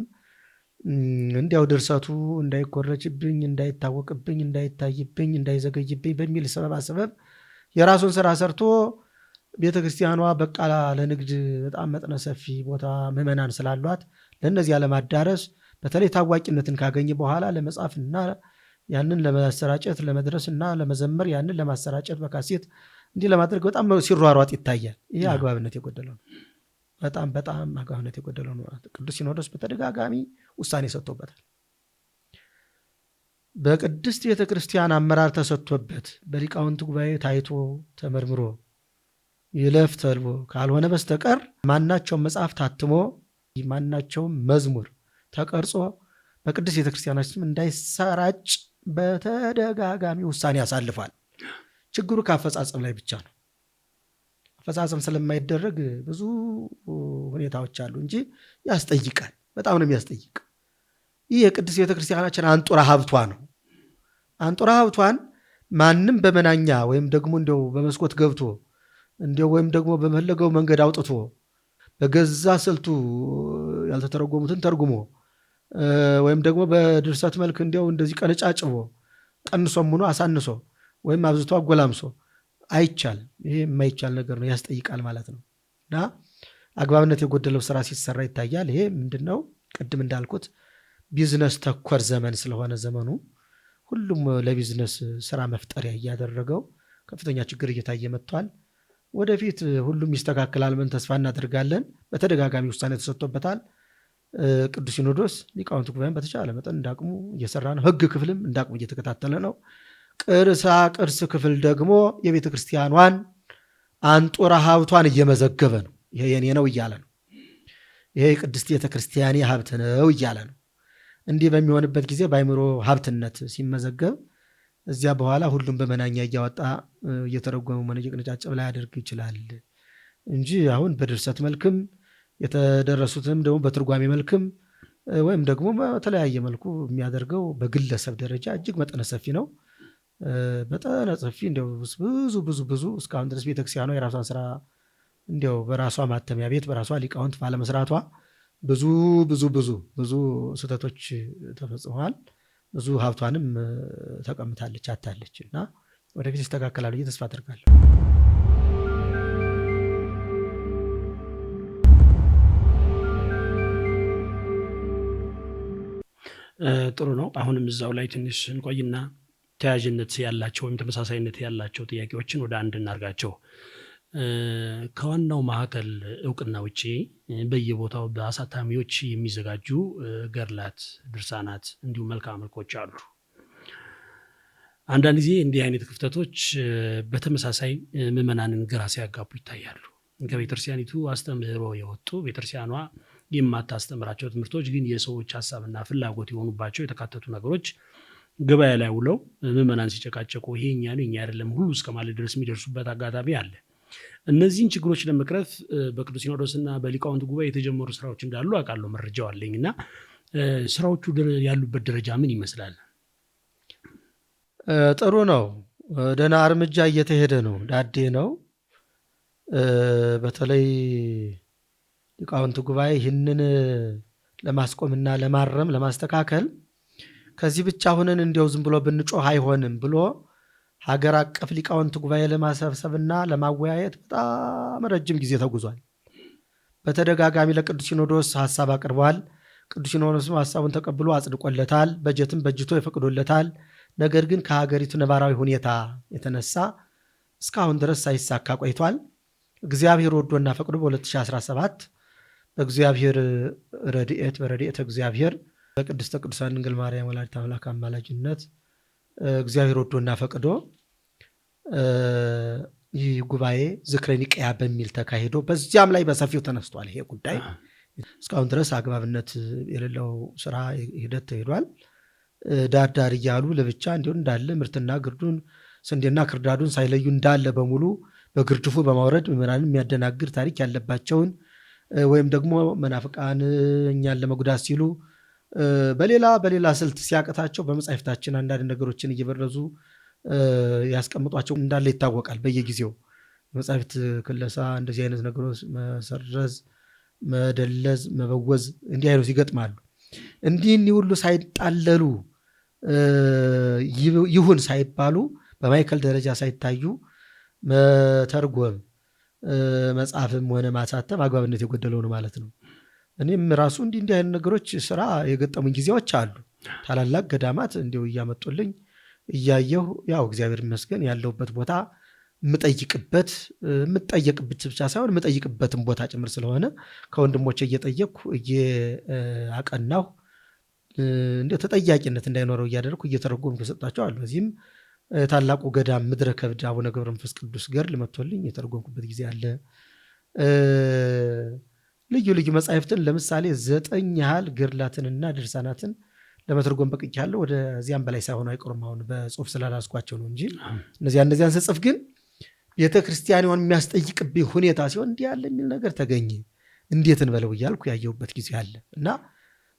እንዲያው ድርሰቱ እንዳይኮረችብኝ፣ እንዳይታወቅብኝ፣ እንዳይታይብኝ፣ እንዳይዘገይብኝ በሚል ሰበብ የራሱን ስራ ሰርቶ ቤተ ክርስቲያኗ በቃ ለንግድ በጣም መጠነ ሰፊ ቦታ ምዕመናን ስላሏት ለእነዚያ ለማዳረስ በተለይ ታዋቂነትን ካገኘ በኋላ ለመጻፍና ያንን ለማሰራጨት ለመድረስና ለመዘመር ያንን ለማሰራጨት በካሴት እንዲህ ለማድረግ በጣም ሲሯሯጥ ይታያል። ይሄ አግባብነት የጎደለው ነው። በጣም በጣም አግባብነት የጎደለው ነው። ቅዱስ ሲኖዶስ በተደጋጋሚ ውሳኔ ሰጥቶበታል። በቅድስት ቤተ ክርስቲያን አመራር ተሰጥቶበት በሊቃውንት ጉባኤ ታይቶ ተመርምሮ ይለፍ ተልቦ ካልሆነ በስተቀር ማናቸውም መጽሐፍ ታትሞ ማናቸውም መዝሙር ተቀርጾ በቅድስት ቤተ ክርስቲያናችን እንዳይሰራጭ በተደጋጋሚ ውሳኔ ያሳልፋል። ችግሩ ከአፈጻጸም ላይ ብቻ ነው። አፈጻጸም ስለማይደረግ ብዙ ሁኔታዎች አሉ እንጂ ያስጠይቃል። በጣም ነው የሚያስጠይቅ። ይህ የቅድስት ቤተክርስቲያናችን አንጡራ ሀብቷ ነው። አንጡራ ሀብቷን ማንም በመናኛ ወይም ደግሞ እንደው በመስኮት ገብቶ እንደው ወይም ደግሞ በመለገው መንገድ አውጥቶ በገዛ ስልቱ ያልተተረጎሙትን ተርጉሞ ወይም ደግሞ በድርሰት መልክ እንደው እንደዚህ ቀነጫጭቦ ቀንሶም ሆኖ አሳንሶ ወይም አብዝቶ አጎላምሶ አይቻልም። ይሄ የማይቻል ነገር ነው፣ ያስጠይቃል ማለት ነው። እና አግባብነት የጎደለው ስራ ሲሰራ ይታያል። ይሄ ምንድነው? ቅድም እንዳልኩት ቢዝነስ ተኮር ዘመን ስለሆነ ዘመኑ ሁሉም ለቢዝነስ ስራ መፍጠሪያ እያደረገው ከፍተኛ ችግር እየታየ መጥቷል። ወደፊት ሁሉም ይስተካከላል ምን ተስፋ እናደርጋለን። በተደጋጋሚ ውሳኔ ተሰጥቶበታል። ቅዱስ ሲኖዶስ ሊቃውንት ጉባኤን በተቻለ መጠን እንዳቅሙ እየሰራ ነው። ሕግ ክፍልም እንዳቅሙ እየተከታተለ ነው። ቅርስ ክፍል ደግሞ የቤተ ክርስቲያኗን አንጡራ ሀብቷን እየመዘገበ ነው። ይሄ የኔ ነው እያለ ነው። ይሄ የቅድስት ቤተ ክርስቲያኔ ሀብት ነው እያለ ነው። እንዲህ በሚሆንበት ጊዜ በአእምሮ ሀብትነት ሲመዘገብ እዚያ በኋላ ሁሉም በመናኛ እያወጣ እየተረጎመ መነጭ ቅንጫጭብ ላይ ያደርግ ይችላል እንጂ አሁን በድርሰት መልክም የተደረሱትም ደግሞ በትርጓሜ መልክም ወይም ደግሞ በተለያየ መልኩ የሚያደርገው በግለሰብ ደረጃ እጅግ መጠነ ሰፊ ነው። መጠነ ሰፊ እንደው ብዙ እስካሁን ድረስ ቤተክርስቲያኗ የራሷን ስራ እንደው በራሷ ማተሚያ ቤት በራሷ ሊቃውንት ባለመስራቷ ብዙ ስህተቶች ተፈጽመዋል። ብዙ ሀብቷንም ተቀምታለች አታለች እና ወደፊት ይስተካከላሉ ብዬ ተስፋ አደርጋለሁ። ጥሩ ነው። አሁንም እዛው ላይ ትንሽ እንቆይና ተያያዥነት ያላቸው ወይም ተመሳሳይነት ያላቸው ጥያቄዎችን ወደ አንድ እናርጋቸው። ከዋናው ማዕከል እውቅና ውጪ በየቦታው በአሳታሚዎች የሚዘጋጁ ገድላት፣ ድርሳናት እንዲሁም መልክዓ መልኮች አሉ። አንዳንድ ጊዜ እንዲህ አይነት ክፍተቶች በተመሳሳይ ምዕመናንን ግራ ሲያጋቡ ይታያሉ። ከቤተክርስቲያኒቱ አስተምህሮ የወጡ ቤተክርስቲያኗ የማታስተምራቸው ትምህርቶች ግን የሰዎች ሀሳብና ፍላጎት የሆኑባቸው የተካተቱ ነገሮች ገበያ ላይ ውለው ምዕመናን ሲጨቃጨቁ ይሄ እኛ ነው እኛ አይደለም ሁሉ እስከ ማለት ድረስ የሚደርሱበት አጋጣሚ አለ። እነዚህን ችግሮች ለመቅረፍ በቅዱስ ሲኖዶስና በሊቃውንት ጉባኤ የተጀመሩ ስራዎች እንዳሉ አውቃለሁ፣ መረጃው አለኝ እና ስራዎቹ ያሉበት ደረጃ ምን ይመስላል? ጥሩ ነው። ደህና እርምጃ እየተሄደ ነው። ዳዴ ነው። በተለይ ሊቃውንት ጉባኤ ይህንን ለማስቆምና ለማረም ለማስተካከል ከዚህ ብቻ ሆነን እንዲያው ዝም ብሎ ብንጮህ አይሆንም ብሎ ሀገር አቀፍ ሊቃውንት ጉባኤ ለማሰብሰብና ለማወያየት በጣም ረጅም ጊዜ ተጉዟል። በተደጋጋሚ ለቅዱስ ሲኖዶስ ሀሳብ አቅርቧል። ቅዱስ ሲኖዶስም ሀሳቡን ተቀብሎ አጽድቆለታል። በጀትም በጅቶ ይፈቅዶለታል። ነገር ግን ከሀገሪቱ ነባራዊ ሁኔታ የተነሳ እስካሁን ድረስ ሳይሳካ ቆይቷል። እግዚአብሔር ወዶና ፈቅዶ በ2017 በእግዚአብሔር ረድኤት በረድኤተ እግዚአብሔር በቅድስተ ቅዱሳን ድንግል ማርያም ወላዲተ አምላክ አማላጅነት እግዚአብሔር ወዶና ፈቅዶ ይህ ጉባኤ ዝክረ ኒቅያ በሚል ተካሂዶ በዚያም ላይ በሰፊው ተነስቷል። ይሄ ጉዳይ እስካሁን ድረስ አግባብነት የሌለው ስራ ሂደት ተሄዷል። ዳርዳር እያሉ ለብቻ እንዲሆን እንዳለ ምርትና ግርዱን ስንዴና ክርዳዱን ሳይለዩ እንዳለ በሙሉ በግርድፉ በማውረድ ምዕመናንን የሚያደናግር ታሪክ ያለባቸውን ወይም ደግሞ መናፍቃን እኛን ለመጉዳት ሲሉ በሌላ ስልት ሲያቀታቸው በመጻሕፍታችን አንዳንድ ነገሮችን እየበረዙ ያስቀምጧቸው እንዳለ ይታወቃል። በየጊዜው የመጻሕፍት ክለሳ እንደዚህ አይነት ነገሮች መሰረዝ፣ መደለዝ፣ መበወዝ እንዲህ አይነት ይገጥማሉ። እንዲህ ሁሉ ሳይጣለሉ ይሁን ሳይባሉ በማዕከል ደረጃ ሳይታዩ መተርጎም መጽሐፍም ሆነ ማሳተም አግባብነት የጎደለው ነው ማለት ነው። እኔም ራሱ እንዲህ አይነት ነገሮች ስራ የገጠሙኝ ጊዜዎች አሉ። ታላላቅ ገዳማት እንዲሁ እያመጡልኝ እያየሁ ያው እግዚአብሔር ይመስገን ያለሁበት ቦታ የምጠይቅበት ብቻ ሳይሆን የምጠይቅበትም ቦታ ጭምር ስለሆነ ከወንድሞቼ እየጠየቅኩ እየአቀናሁ እንዲሁ ተጠያቂነት እንዳይኖረው እያደረግኩ እየተረጎምኩ የሰጣቸው አሉ። እዚህም ታላቁ ገዳም ምድረ ከብድ አቡነ ገብረ መንፈስ ቅዱስ ገድል መጥቶልኝ የተረጎምኩበት ጊዜ አለ። ልዩ ልዩ መጻሕፍትን ለምሳሌ 9 ያህል ገድላትንና ድርሳናትን ለመተርጎም በቅቻለሁ። ወደዚያም በላይ ሳይሆኑ አይቀሩም አሁን በጽሁፍ ስላላስኳቸው ነው እንጂ እነዚያን ስጽፍ ግን ቤተክርስቲያኗን የሚያስጠይቅብኝ ሁኔታ ሲሆን እንዲህ ያለ የሚል ነገር ተገኘ እንዴት እንበለው እያልኩ ያየሁበት ጊዜ አለ እና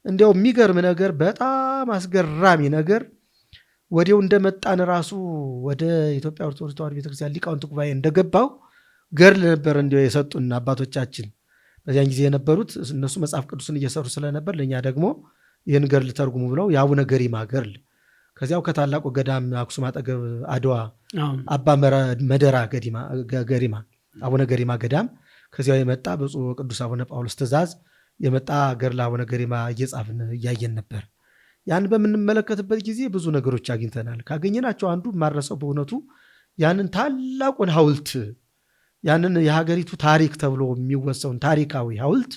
እንዲያው የሚገርም ነገር በጣም አስገራሚ ነገር ወዲያው እንደመጣን ራሱ ወደ ኢትዮጵያ ኦርቶዶክስ ተዋሕዶ ቤተክርስቲያን ሊቃውንት ጉባኤ እንደገባው ገርል ነበር እንዲያው የሰጡን አባቶቻችን በዚያን ጊዜ የነበሩት እነሱ መጽሐፍ ቅዱስን እየሰሩ ስለነበር ለእኛ ደግሞ ይህን ገርል ተርጉሙ ብለው የአቡነ ገሪማ ገርል ከዚያው ከታላቁ ገዳም አክሱም አጠገብ አድዋ አባ መደራ ገሪማ አቡነ ገሪማ ገዳም ከዚያው የመጣ ብፁዕ ቅዱስ አቡነ ጳውሎስ ትእዛዝ የመጣ ገርል አቡነ ገሪማ እየጻፍን እያየን ነበር። ያን በምንመለከትበት ጊዜ ብዙ ነገሮች አግኝተናል። ካገኘናቸው አንዱ ማረሰው በእውነቱ ያንን ታላቁን ሐውልት ያንን የሀገሪቱ ታሪክ ተብሎ የሚወሰውን ታሪካዊ ሐውልት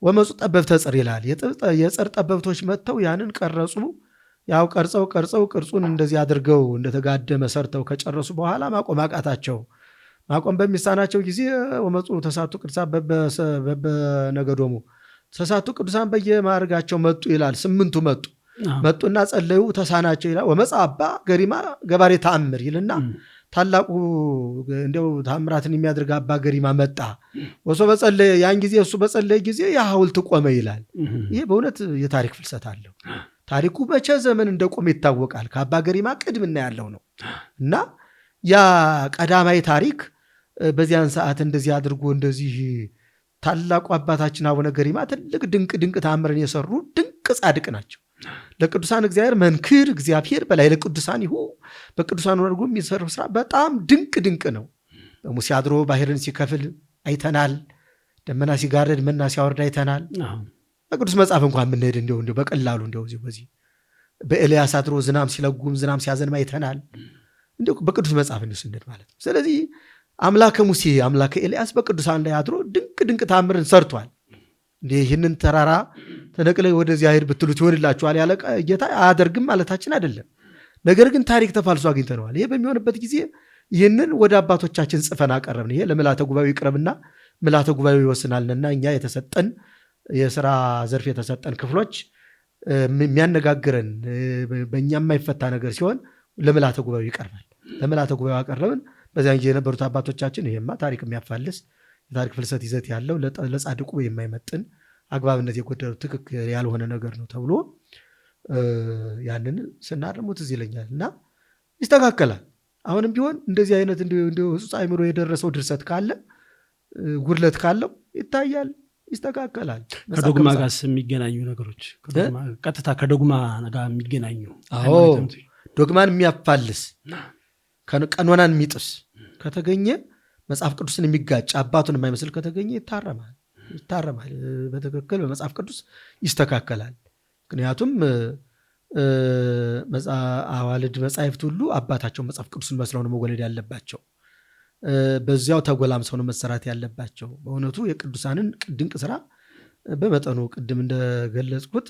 ወመፁ ጠበብተ ጽር ይላል። የጽር ጠበብቶች መጥተው ያንን ቀረጹ። ያው ቀርጸው ቅርጹን እንደዚህ አድርገው እንደተጋደመ ሰርተው ከጨረሱ በኋላ ማቆም አቃታቸው። ማቆም በሚሳናቸው ጊዜ ወመፁ ተሳቱ ቅዱሳን በነገዶሙ ተሳቱ ቅዱሳን በየማዕርጋቸው መጡ ይላል። 8ቱ መጡና ጸለዩ ተሳናቸው ይላል። ወመፃ አባ ገሪማ ገባሬ ተአምር ይልና ታላቁ እንደው ታምራትን የሚያደርግ አባ ገሪማ መጣ። ወሶ በጸለየ ያን ጊዜ እሱ በጸለየ ጊዜ ያ ሐውልት ቆመ ይላል። ይሄ በእውነት የታሪክ ፍልሰት አለው። ታሪኩ መቼ ዘመን እንደቆመ ይታወቃል። ከአባ ገሪማ ቅድምና ያለው ነው እና ያ ቀዳማይ ታሪክ በዚያን ሰዓት እንደዚህ አድርጎ እንደዚህ ታላቁ አባታችን አቡነ ገሪማ ትልቅ ድንቅ ተአምርን የሰሩ ድንቅ ጻድቅ ናቸው። ለቅዱሳን እግዚአብሔር መንክር እግዚአብሔር በላይ ለቅዱሳን ይሁ በቅዱሳን ወርጎ የሚሰራው ስራ በጣም ድንቅ ነው። በሙሴ አድሮ ባህርን ሲከፍል አይተናል። ደመና ሲጋረድ መና ሲያወርድ አይተናል። በቅዱስ መጽሐፍ እንኳን የምንሄድ እንደው በቀላሉ በዚህ በኤልያስ አድሮ ዝናም ሲለጉም ዝናም ሲያዘንም አይተናል። እንደው በቅዱስ መጽሐፍ ስንሄድ ማለት ነው። ስለዚህ አምላከ ሙሴ አምላከ ኤልያስ በቅዱሳን ላይ አድሮ ድንቅ ተአምርን ሰርቷል። ይህንን ተራራ ተነቅለ ወደዚያ ሄድ ብትሉት ይሆንላችኋል ያለ ጌታ አያደርግም ማለታችን አይደለም። ነገር ግን ታሪክ ተፋልሶ አግኝተነዋል። ይሄ በሚሆንበት ጊዜ ይህንን ወደ አባቶቻችን ጽፈን አቀረብን። ይሄ ለምልዓተ ጉባኤው ይቅረብና ምልዓተ ጉባኤው ይወስናልና እኛ የተሰጠን የሥራ ዘርፍ የተሰጠን ክፍሎች የሚያነጋግረን በእኛ የማይፈታ ነገር ሲሆን ለምልዓተ ጉባኤው ይቀርባል። ለምልዓተ ጉባኤው አቀረብን። በዚያን ጊዜ የነበሩት አባቶቻችን ይሄማ ታሪክ የሚያፋልስ የታሪክ ፍልሰት ይዘት ያለው ለጻድቁ የማይመጥን አግባብነት የጎደለው ትክክል ያልሆነ ነገር ነው ተብሎ ያንን ስናርሙት እዚህ ይለኛል እና ይስተካከላል። አሁንም ቢሆን እንደዚህ አይነት እንደው ሕጹጽ አእምሮ የደረሰው ድርሰት ካለ ጉድለት ካለው ይታያል፣ ይስተካከላል። ከዶግማ ጋር የሚገናኙ ነገሮች ቀጥታ ከዶግማ ጋር የሚገናኙ ዶግማን የሚያፋልስ ቀኖናን የሚጥስ ከተገኘ መጽሐፍ ቅዱስን የሚጋጭ አባቱን የማይመስል ከተገኘ ይታረማል። በትክክል በመጽሐፍ ቅዱስ ይስተካከላል። ምክንያቱም አዋልድ መጻሕፍት ሁሉ አባታቸው መጽሐፍ ቅዱስን መስለው ነው መወለድ ያለባቸው። በዚያው ተጎላምሰው ነው መሰራት ያለባቸው። በእውነቱ የቅዱሳንን ድንቅ ስራ በመጠኑ ቅድም እንደገለጽኩት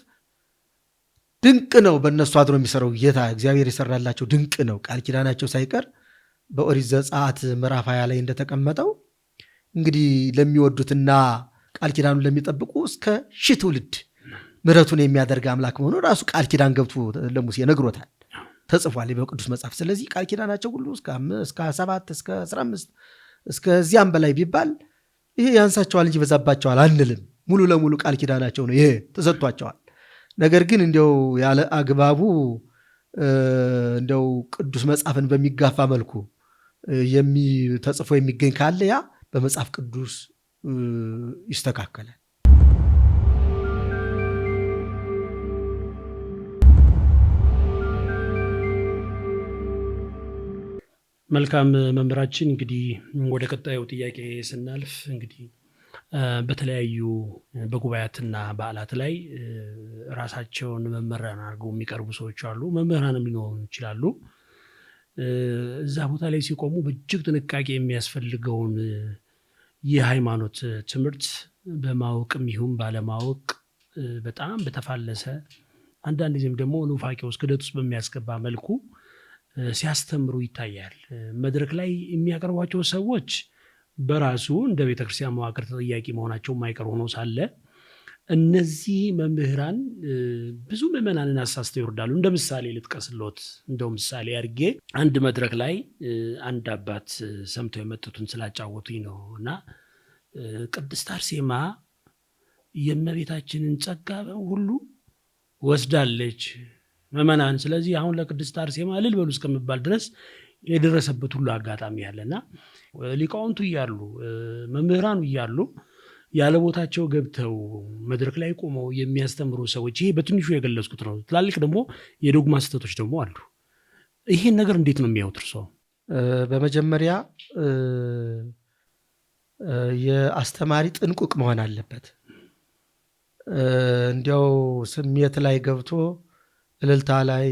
ድንቅ ነው። በእነሱ አድሮ የሚሰራው ጌታ እግዚአብሔር የሰራላቸው ድንቅ ነው። ቃል ኪዳናቸው ሳይቀር በኦሪት ዘጸአት ምዕራፍ 20 ላይ እንደተቀመጠው እንግዲህ ለሚወዱትና ቃል ኪዳኑን ለሚጠብቁ እስከ 1000 ትውልድ ምሕረቱን የሚያደርግ አምላክ መሆኑ ራሱ ቃል ኪዳን ገብቶ ለሙሴ ነግሮታል፣ ተጽፏል በቅዱስ መጽሐፍ። ስለዚህ ቃል ኪዳናቸው ሁሉ እስከ 7 እስከ 15 እስከዚያም በላይ ቢባል ይሄ ያንሳቸዋል እንጂ ይበዛባቸዋል አንልም። ሙሉ ለሙሉ ቃል ኪዳናቸው ነው፣ ይሄ ተሰጥቷቸዋል። ነገር ግን እንዲያው ያለ አግባቡ እንዲያው ቅዱስ መጽሐፍን በሚጋፋ መልኩ ተጽፎ የሚገኝ ካለ ያ በመጽሐፍ ቅዱስ ይስተካከላል። መልካም መምህራችን፣ እንግዲህ ወደ ቀጣዩ ጥያቄ ስናልፍ እንግዲህ በተለያዩ በጉባኤያትና በዓላት ላይ ራሳቸውን መምህራን አድርገው የሚቀርቡ ሰዎች አሉ። መምህራንም ሊኖሩ ይችላሉ። እዛ ቦታ ላይ ሲቆሙ በእጅግ ጥንቃቄ የሚያስፈልገውን የሃይማኖት ትምህርት በማወቅም ይሁን ባለማወቅ በጣም በተፋለሰ አንዳንድ ጊዜም ደግሞ ኑፋቄ ውስጥ ክደት ውስጥ በሚያስገባ መልኩ ሲያስተምሩ ይታያል። መድረክ ላይ የሚያቀርቧቸው ሰዎች በራሱ እንደ ቤተክርስቲያን መዋቅር ተጠያቂ መሆናቸው የማይቀር ሆኖ ሳለ እነዚህ መምህራን ብዙ ምዕመናንን አሳስተው ይወርዳሉ። እንደ ምሳሌ ልጥቀስሎት። እንደው ምሳሌ አድርጌ አንድ መድረክ ላይ አንድ አባት ሰምተው የመጡትን ስላጫወቱኝ ነው እና ቅድስት አርሴማ የእመቤታችንን ጸጋ ሁሉ ወስዳለች ምዕመናን፣ ስለዚህ አሁን ለቅድስት አርሴማ እልል በሉ እስከሚባል ድረስ የደረሰበት ሁሉ አጋጣሚ ያለና ሊቃውንቱ እያሉ መምህራኑ እያሉ ያለ ቦታቸው ገብተው መድረክ ላይ ቆመው የሚያስተምሩ ሰዎች፣ ይሄ በትንሹ የገለጽኩት ነው። ትላልቅ ደግሞ የዶግማ ስህተቶች ደግሞ አሉ። ይሄን ነገር እንዴት ነው የሚያዩት እርስዎ? በመጀመሪያ የአስተማሪ ጥንቁቅ መሆን አለበት። እንዲያው ስሜት ላይ ገብቶ እልልታ ላይ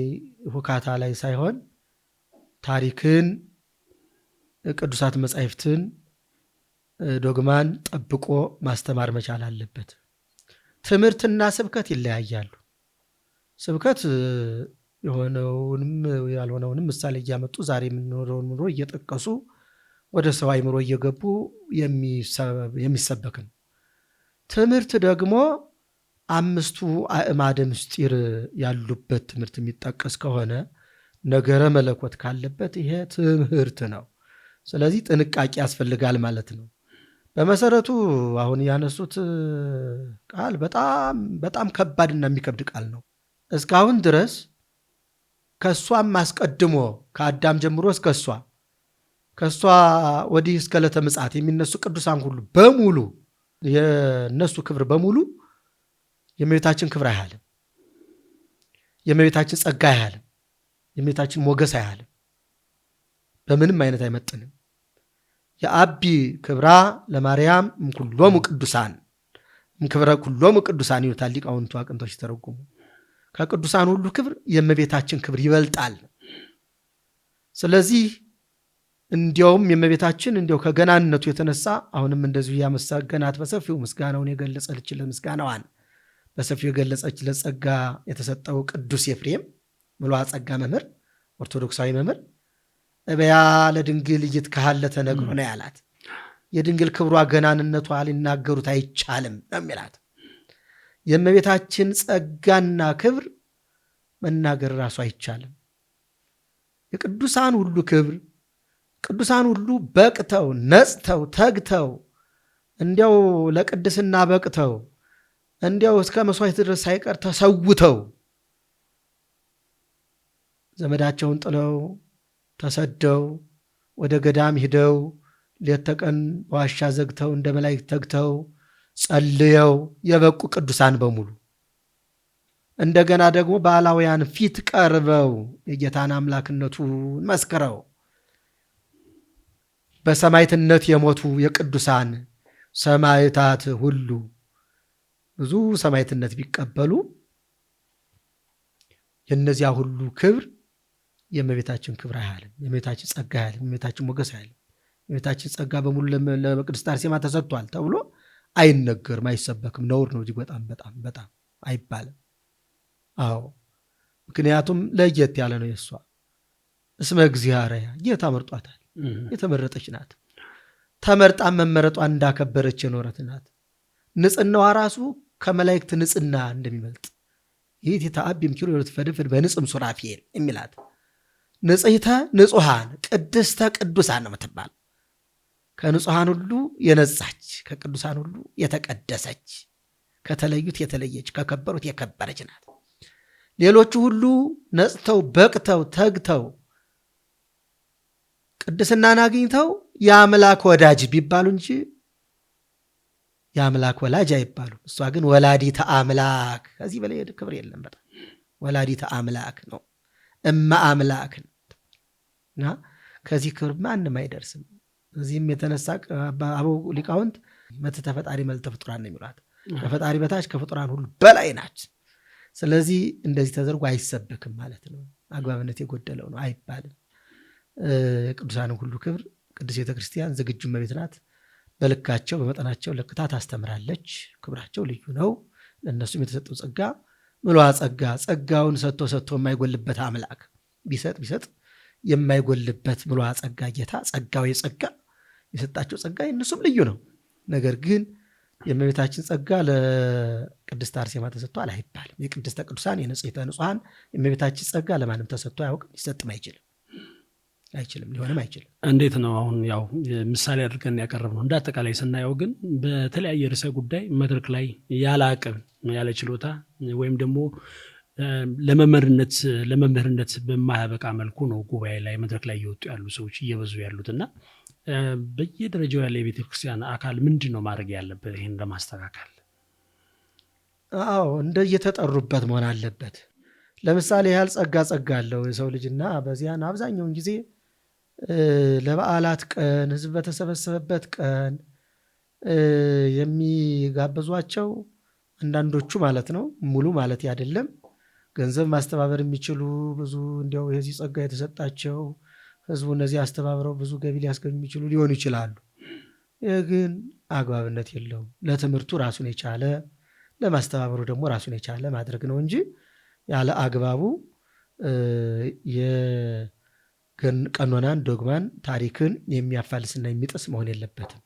ሁካታ ላይ ሳይሆን ታሪክን፣ ቅዱሳት መጻሕፍትን፣ ዶግማን ጠብቆ ማስተማር መቻል አለበት። ትምህርትና ስብከት ይለያያሉ። ስብከት የሆነውንም ያልሆነውንም ምሳሌ እያመጡ ዛሬ የምንኖረውን ኑሮ እየጠቀሱ ወደ ሰው አይምሮ እየገቡ የሚሰበክ ነው። ትምህርት ደግሞ አምስቱ አእማደ ምስጢር ያሉበት ትምህርት የሚጠቀስ ከሆነ ነገረ መለኮት ካለበት ይሄ ትምህርት ነው። ስለዚህ ጥንቃቄ ያስፈልጋል ማለት ነው። በመሰረቱ አሁን ያነሱት ቃል በጣም በጣም ከባድና የሚከብድ ቃል ነው። እስካሁን ድረስ ከሷም አስቀድሞ ከአዳም ጀምሮ እስከ ከሷ ወዲህ እስከ ዕለተ ምጽአት የሚነሱ ቅዱሳን ሁሉ በሙሉ የነሱ ክብር በሙሉ የእመቤታችን ክብር አይሃልም፣ የእመቤታችን ጸጋ አይሃልም፣ የእመቤታችን ሞገስ አይሃልም፣ በምንም አይነት አይመጥንም። የአቢ ክብራ ለማርያም እምኩሎሙ ቅዱሳን እምክብረ ኩሎሙ ቅዱሳን ይሉታል ሊቃውንቱ አቅንቶች ተረጉሙ። ከቅዱሳን ሁሉ ክብር የእመቤታችን ክብር ይበልጣል። ስለዚህ እንዲያውም የእመቤታችን እንዲያው ከገናንነቱ የተነሳ አሁንም እንደዚሁ ያመሰገናት በሰፊው ምስጋናውን የገለጸችለት ምስጋናዋን በሰፊው የገለጸችለት ጸጋ የተሰጠው ቅዱስ ኤፍሬም ምሉዐ ጸጋ መምህር፣ ኦርቶዶክሳዊ መምህር እበያ ለድንግል ይትከሀለ ተነግሮ ነው ያላት። የድንግል ክብሯ ገናንነቷ ሊናገሩት አይቻልም ነው የሚላት። የእመቤታችን ጸጋና ክብር መናገር ራሱ አይቻልም። የቅዱሳን ሁሉ ክብር፣ ቅዱሳን ሁሉ በቅተው ነጽተው ተግተው እንዲያው ለቅድስና በቅተው እንዲያው እስከ መስዋዕት ድረስ ሳይቀር ተሰውተው ዘመዳቸውን ጥለው ተሰደው ወደ ገዳም ሂደው ሌት ተቀን በዋሻ ዘግተው እንደ መላእክት ተግተው ጸልየው የበቁ ቅዱሳን በሙሉ እንደገና ደግሞ በአላውያን ፊት ቀርበው የጌታን አምላክነቱን መስክረው በሰማዕትነት የሞቱ የቅዱሳን ሰማዕታት ሁሉ ብዙ ሰማዕትነት ቢቀበሉ የእነዚያ ሁሉ ክብር የእመቤታችን ክብር አይሃልም፣ የእመቤታችን ጸጋ አይሃልም፣ የእመቤታችን ሞገስ አይሃልም። የእመቤታችን ጸጋ በሙሉ ለቅድስት አርሴማ ተሰጥቷል ተብሎ አይነገርም፣ አይሰበክም። ነውር ነው። እጅግ በጣም በጣም በጣም አይባልም። አዎ፣ ምክንያቱም ለየት ያለ ነው የእሷ እስመ እግዚአብሔር ጌታ መርጧታል። የተመረጠች ናት። ተመርጣ መመረጧ እንዳከበረች የኖረት ናት። ንጽሕናዋ ራሱ ከመላእክት ንጽሕና እንደሚበልጥ ይህ ተአቢም ኪሎ ትፈድፍድ በንጽም ሱራፌል የሚላት ንጽሕተ ንጹሐን ቅድስተ ቅዱሳን ነው የምትባል። ከንጹሐን ሁሉ የነጻች ከቅዱሳን ሁሉ የተቀደሰች ከተለዩት የተለየች ከከበሩት የከበረች ናት። ሌሎቹ ሁሉ ነጽተው በቅተው ተግተው ቅድስናን አግኝተው የአምላክ ወዳጅ ቢባሉ እንጂ የአምላክ ወላጅ አይባሉ። እሷ ግን ወላዲተ አምላክ፣ ከዚህ በላይ ክብር የለም። በጣም ወላዲተ አምላክ ነው፣ እመ አምላክ ነው እና ከዚህ ክብር ማንም አይደርስም። እዚህም የተነሳ አበው ሊቃውንት መትሕተ ፈጣሪ መልዕልተ ፍጡራን ነው የሚሏት። ከፈጣሪ በታች ከፍጡራን ሁሉ በላይ ናች። ስለዚህ እንደዚህ ተደርጎ አይሰበክም ማለት ነው። አግባብነት የጎደለው ነው አይባልም። ቅዱሳንን ሁሉ ክብር ቅድስት ቤተክርስቲያን ዝግጁ እመቤት ናት። በልካቸው በመጠናቸው ለክታ ታስተምራለች። ክብራቸው ልዩ ነው። ለእነሱም የተሰጠው ጸጋ ምሉዐ ጸጋ፣ ጸጋውን ሰጥቶ የማይጎልበት አምላክ ቢሰጥ የማይጎልበት ምሉዐ ጸጋ ጌታ ጸጋው የጸጋ የሰጣቸው ጸጋ የእነሱም ልዩ ነው። ነገር ግን የእመቤታችን ጸጋ ለቅድስት አርሴማ ተሰጥቷል አይባልም። የቅድስተ ቅዱሳን የንጽሕተ ንጹሐን የእመቤታችን ጸጋ ለማንም ተሰጥቶ አያውቅም፣ ሊሰጥም አይችልም፣ ሊሆንም አይችልም። እንዴት ነው አሁን ያው ምሳሌ አድርገን ያቀረብነው? እንደ አጠቃላይ ስናየው ግን በተለያየ ርዕሰ ጉዳይ መድረክ ላይ ያለ አቅም ያለ ችሎታ ወይም ደግሞ ለመምህርነት በማያበቃ መልኩ ነው ጉባኤ ላይ መድረክ ላይ እየወጡ ያሉ ሰዎች እየበዙ ያሉትና በየደረጃው ያለ የቤተክርስቲያን አካል ምንድን ነው ማድረግ ያለበት ይህን ለማስተካከል? አዎ እንደ እየተጠሩበት መሆን አለበት። ለምሳሌ ያህል ጸጋ አለው የሰው ልጅና በዚያን አብዛኛውን ጊዜ ለበዓላት ቀን ህዝብ በተሰበሰበበት ቀን የሚጋበዟቸው አንዳንዶቹ ማለት ነው፣ ሙሉ ማለት አይደለም፣ ገንዘብ ማስተባበር የሚችሉ ብዙ እንዲያው የዚህ ጸጋ የተሰጣቸው ህዝቡ እነዚህ አስተባብረው ብዙ ገቢ ሊያስገኙ የሚችሉ ሊሆኑ ይችላሉ። ይህ ግን አግባብነት የለውም። ለትምህርቱ ራሱን የቻለ ለማስተባበሩ ደግሞ ራሱን የቻለ ማድረግ ነው እንጂ ያለ አግባቡ የቀኖናን ዶግማን ታሪክን የሚያፋልስና የሚጥስ መሆን የለበትም።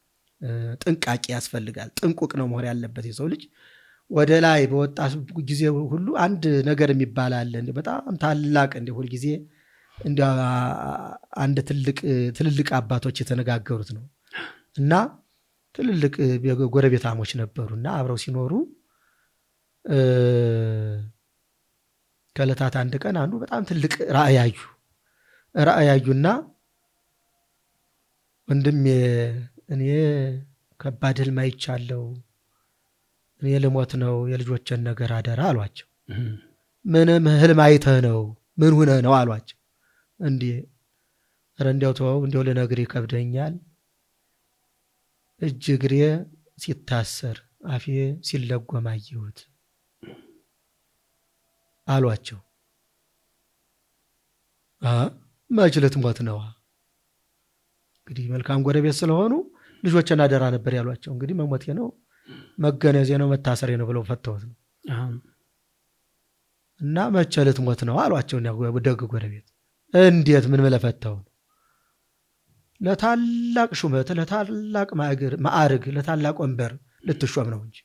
ጥንቃቄ ያስፈልጋል። ጥንቁቅ ነው መሆን ያለበት የሰው ልጅ። ወደ ላይ በወጣ ጊዜ ሁሉ አንድ ነገር የሚባል አለ፣ በጣም ታላቅ እንደ ሁል ጊዜ እንደ አንድ ትልልቅ አባቶች የተነጋገሩት ነው እና ትልልቅ ጎረቤታሞች ነበሩና አብረው ሲኖሩ ከዕለታት አንድ ቀን አንዱ በጣም ትልቅ ራእይ አዩና ወንድሜ እኔ ከባድ ህልም አይቻለሁ፣ እኔ ልሞት ነው፣ የልጆችን ነገር አደራ አሏቸው። ምንም ህልም አይተህ ነው? ምን ሆነህ ነው አሏቸው። እንዲህ እንዲያው ተወው፣ እንዲያው ልነግርህ ይከብደኛል፣ እጅ እግሬ ሲታሰር አፌ ሲለጎም አየሁት አሏቸው። መች ልትሞት ነው? እንግዲህ መልካም ጎረቤት ስለሆኑ ልጆችን አደራ ነበር ያሏቸው። እንግዲህ መሞቴ ነው፣ መገነዜ ነው፣ መታሰሬ ነው ብለው ፈተውት ነው እና መቼ ልትሞት ነው አሏቸው። ደግ ጎረቤት እንዴት ምን ብለህ ፈተው? ለታላቅ ሹመት፣ ለታላቅ ማዕርግ፣ ለታላቅ ወንበር ልትሾም ነው እንጂ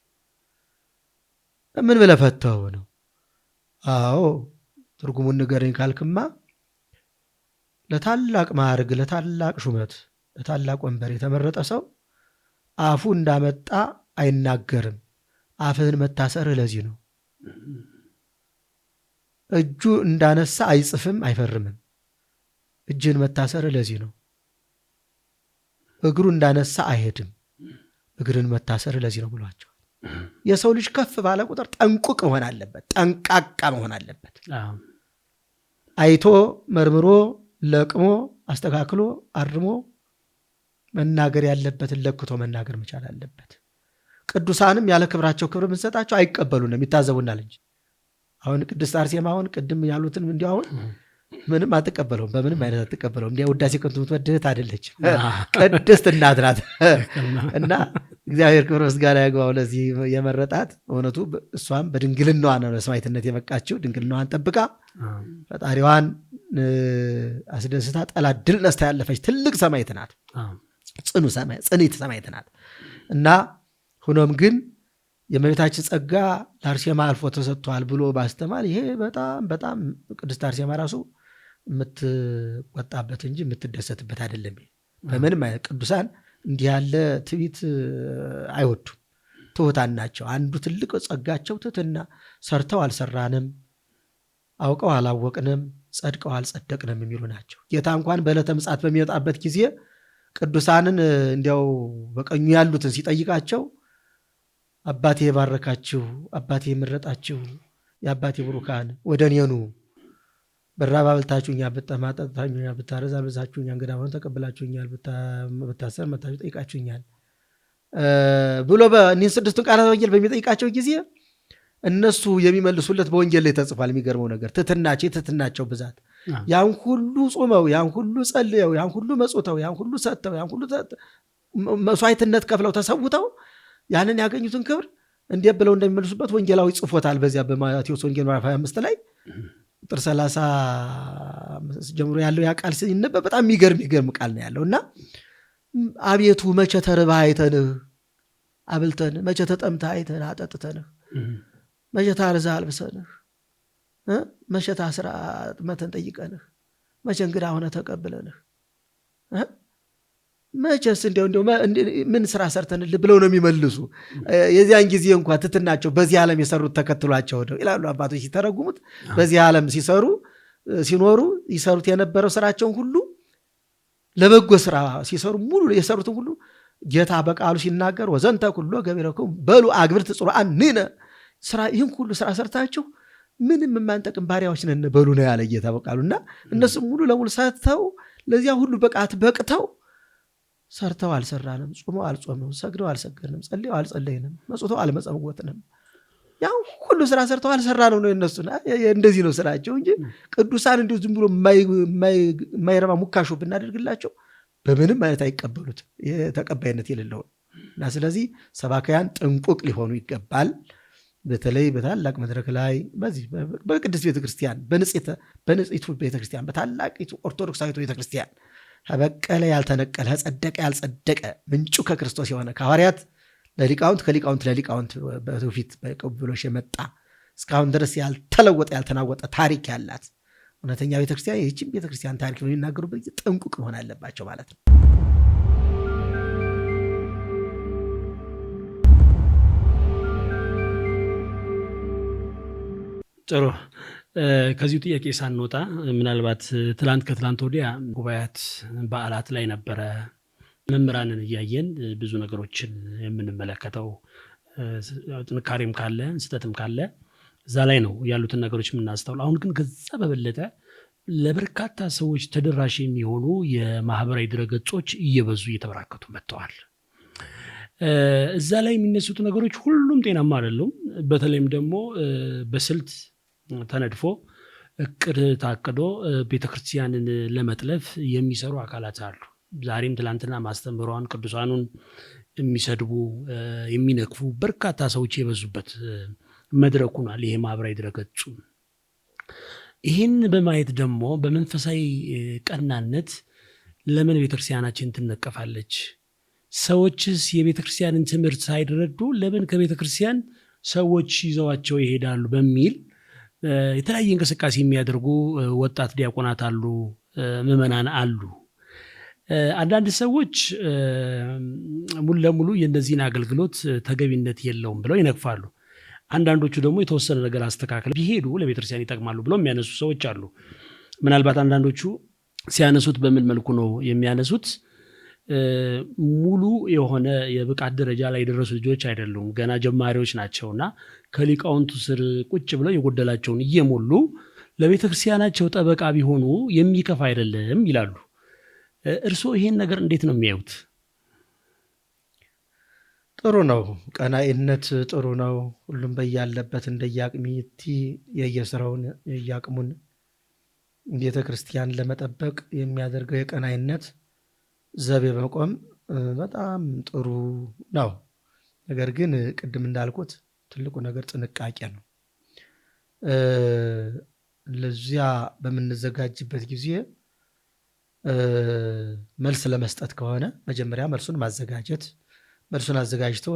ምን ብለህ ፈተው ነው? አዎ ትርጉሙን ንገረኝ ካልክማ ለታላቅ ማዕርግ፣ ለታላቅ ሹመት፣ ለታላቅ ወንበር የተመረጠ ሰው አፉ እንዳመጣ አይናገርም። አፍህን መታሰርህ ለዚህ ነው። እጁ እንዳነሳ አይጽፍም አይፈርምም። እጅህን መታሰርህ ለዚህ ነው። እግሩ እንዳነሳ አይሄድም። እግርን መታሰርህ ለዚህ ነው ብሏቸው። የሰው ልጅ ከፍ ባለ ቁጥር ጠንቁቅ መሆን አለበት፣ ጠንቃቃ መሆን አለበት። አይቶ መርምሮ ለቅሞ አስተካክሎ አርሞ መናገር ያለበትን ለክቶ መናገር መቻል አለበት። ቅዱሳንም ያለ ክብራቸው ክብር የምንሰጣቸው አይቀበሉንም፣ ይታዘቡናል እንጂ። አሁን ቅድስት አርሴማ አሁን ቅድም ያሉትን እንዲሁ አሁን ምንም አትቀበለውም፣ በምንም አይነት አትቀበለውም። እንዲያ ውዳሴ ከንቱ የምትወድህት አይደለችም፣ ቅድስት እናት ናት። እና እግዚአብሔር ክብር ምስጋና ይግባው ለዚህ የመረጣት። እውነቱ እሷም በድንግልናዋ ነው ለሰማዕትነት የበቃችው። ድንግልናዋን ጠብቃ ፈጣሪዋን አስደስታ ጠላት ድል ነስታ ያለፈች ትልቅ ሰማዕት ናት፣ ጽኒት ሰማዕት ናት። እና ሆኖም ግን የእመቤታችን ጸጋ ለአርሴማ አልፎ ተሰጥቷል ብሎ ባስተማር ይሄ በጣም በጣም ቅድስት አርሴማ ራሱ የምትቆጣበት እንጂ የምትደሰትበት አይደለም። በምንም አይነት ቅዱሳን እንዲህ ያለ ትዕቢት አይወዱም፣ ትሑታን ናቸው። አንዱ ትልቅ ጸጋቸው ትሕትና፣ ሰርተው አልሰራንም፣ አውቀው አላወቅንም፣ ጸድቀው አልጸደቅንም የሚሉ ናቸው። ጌታ እንኳን በዕለተ ምጽአት በሚወጣበት ጊዜ ቅዱሳንን እንዲያው በቀኙ ያሉትን ሲጠይቃቸው አባቴ የባረካችሁ፣ አባቴ የመረጣችሁ የአባቴ ብሩካን ወደ እኔ ኑ፣ በራብ አብልታችሁኛል፣ ብጠማ አጠጥታችሁኛል፣ ብታረዝ አልብሳችሁኛል፣ እንግዳ ሆኜ ተቀብላችሁኛል፣ ብታሰር መታችሁ ጠይቃችሁኛል ብሎ በእኒህን ስድስቱን ቃላት ወንጌል በሚጠይቃቸው ጊዜ እነሱ የሚመልሱለት በወንጌል ላይ ተጽፏል። የሚገርመው ነገር የትሕትናቸው ብዛት፣ ያን ሁሉ ጾመው፣ ያን ሁሉ ጸልየው፣ ያን ሁሉ መጽውተው፣ ያን ሁሉ ሰጥተው፣ ያን ሁሉ መስዋዕትነት ከፍለው ተሰውተው ያንን ያገኙትን ክብር እንዴት ብለው እንደሚመልሱበት ወንጌላዊ ጽፎታል። በዚያ በማቴዎስ ወንጌል ምዕራፍ 25 ላይ ቁጥር 30 ጀምሮ ያለው ያ ቃል ሲነበብ በጣም የሚገርም ቃል ነው ያለው እና አቤቱ መቼ ተርበህ አይተንህ አብልተን፣ መቼ ተጠምተህ አይተን አጠጥተንህ፣ መቼ ታርዘህ አልብሰንህ፣ መቼ ታስራ መተን ጠይቀንህ፣ መቼ እንግዳ ሆነ ተቀብለንህ፣ መቼስ እንዲያው ምን ስራ ሰርተንልህ ብለው ነው የሚመልሱ። የዚያን ጊዜ እንኳ ትትናቸው በዚህ ዓለም የሰሩት ተከትሏቸው ነው ይላሉ አባቶች ሲተረጉሙት። በዚህ ዓለም ሲኖሩ ይሰሩት የነበረው ስራቸውን ሁሉ ለበጎ ስራ ሲሰሩ ሙሉ የሰሩትን ሁሉ ጌታ በቃሉ ሲናገር ወዘንተ ኩሎ ገቢረክሙ በሉ አግብርት ጽሩዓን ንሕነ፣ ይህን ሁሉ ስራ ሰርታችሁ ምንም የማንጠቅም ባሪያዎች ነን በሉ ነው ያለ ጌታ በቃሉና እነሱም ሙሉ ለሙሉ ሰርተው ለዚያ ሁሉ በቃት በቅተው ሰርተው አልሰራንም፣ ጾመው አልጾምንም፣ ሰግደው አልሰገድንም፣ ጸልየው አልጸለይንም፣ መጽውተው አልመጸወትንም። ያው ሁሉ ስራ ሰርተው አልሰራንም ነው የነሱና እንደዚህ ነው ስራቸው እንጂ ቅዱሳን እንዲሁ ዝም ብሎ የማይረባ ሙካሾ ብናደርግላቸው በምንም አይነት አይቀበሉት፣ ተቀባይነት የሌለው እና ስለዚህ ሰባካያን ጥንቁቅ ሊሆኑ ይገባል። በተለይ በታላቅ መድረክ ላይ በዚህ በቅድስት ቤተክርስቲያን በንጽሕቱ ቤተክርስቲያን በታላቂቱ ኦርቶዶክሳዊቱ ቤተክርስቲያን በቀለ ያልተነቀለ ጸደቀ ያልጸደቀ ምንጩ ከክርስቶስ የሆነ ከሐዋርያት ለሊቃውንት ከሊቃውንት ለሊቃውንት በትውፊት በቅብብሎሽ የመጣ እስካሁን ድረስ ያልተለወጠ ያልተናወጠ ታሪክ ያላት እውነተኛ ቤተክርስቲያን ይህችን ቤተክርስቲያን ታሪክ በሚናገሩበት ጊዜ ጥንቁቅ መሆን አለባቸው ማለት ነው። ጥሩ። ከዚሁ ጥያቄ ሳንወጣ ምናልባት ከትላንት ወዲያ ጉባኤያት በዓላት ላይ ነበረ መምህራንን እያየን ብዙ ነገሮችን የምንመለከተው ጥንካሬም ካለ ስህተትም ካለ እዛ ላይ ነው ያሉትን ነገሮች የምናስተውል። አሁን ግን ከዛ በበለጠ ለበርካታ ሰዎች ተደራሽ የሚሆኑ የማህበራዊ ድረገጾች እየበዙ እየተበራከቱ መጥተዋል። እዛ ላይ የሚነሱት ነገሮች ሁሉም ጤናማ አይደሉም። በተለይም ደግሞ በስልት ተነድፎ እቅድ ታቅዶ ቤተክርስቲያንን ለመጥለፍ የሚሰሩ አካላት አሉ። ዛሬም ትላንትና ማስተምሯን ቅዱሳኑን የሚሰድቡ የሚነቅፉ በርካታ ሰዎች የበዙበት መድረክ ሆኗል ይሄ ማህበራዊ ድረገጹ። ይህን በማየት ደግሞ በመንፈሳዊ ቀናነት ለምን ቤተክርስቲያናችን ትነቀፋለች? ሰዎችስ የቤተክርስቲያንን ትምህርት ሳይረዱ ለምን ከቤተክርስቲያን ሰዎች ይዘዋቸው ይሄዳሉ? በሚል የተለያየ እንቅስቃሴ የሚያደርጉ ወጣት ዲያቆናት አሉ፣ ምዕመናን አሉ። አንዳንድ ሰዎች ሙሉ ለሙሉ የእነዚህን አገልግሎት ተገቢነት የለውም ብለው ይነቅፋሉ። አንዳንዶቹ ደግሞ የተወሰነ ነገር አስተካክለው ቢሄዱ ለቤተክርስቲያን ይጠቅማሉ ብለው የሚያነሱ ሰዎች አሉ። ምናልባት አንዳንዶቹ ሲያነሱት በምን መልኩ ነው የሚያነሱት? ሙሉ የሆነ የብቃት ደረጃ ላይ የደረሱ ልጆች አይደሉም፣ ገና ጀማሪዎች ናቸውና ከሊቃውንቱ ስር ቁጭ ብለው የጎደላቸውን እየሞሉ ለቤተክርስቲያናቸው ጠበቃ ቢሆኑ የሚከፋ አይደለም ይላሉ። እርስዎ ይሄን ነገር እንዴት ነው የሚያዩት? ጥሩ ነው። ቀናኢነት ጥሩ ነው። ሁሉም በያለበት እንደየአቅሚቲ የየስራውን የየአቅሙን ቤተክርስቲያን ለመጠበቅ የሚያደርገው የቀናኢነት ዘብ በመቆም በጣም ጥሩ ነው። ነገር ግን ቅድም እንዳልኩት ትልቁ ነገር ጥንቃቄ ነው። ለዚያ በምንዘጋጅበት ጊዜ መልስ ለመስጠት ከሆነ መጀመሪያ መልሱን ማዘጋጀት፣ መልሱን አዘጋጅቶ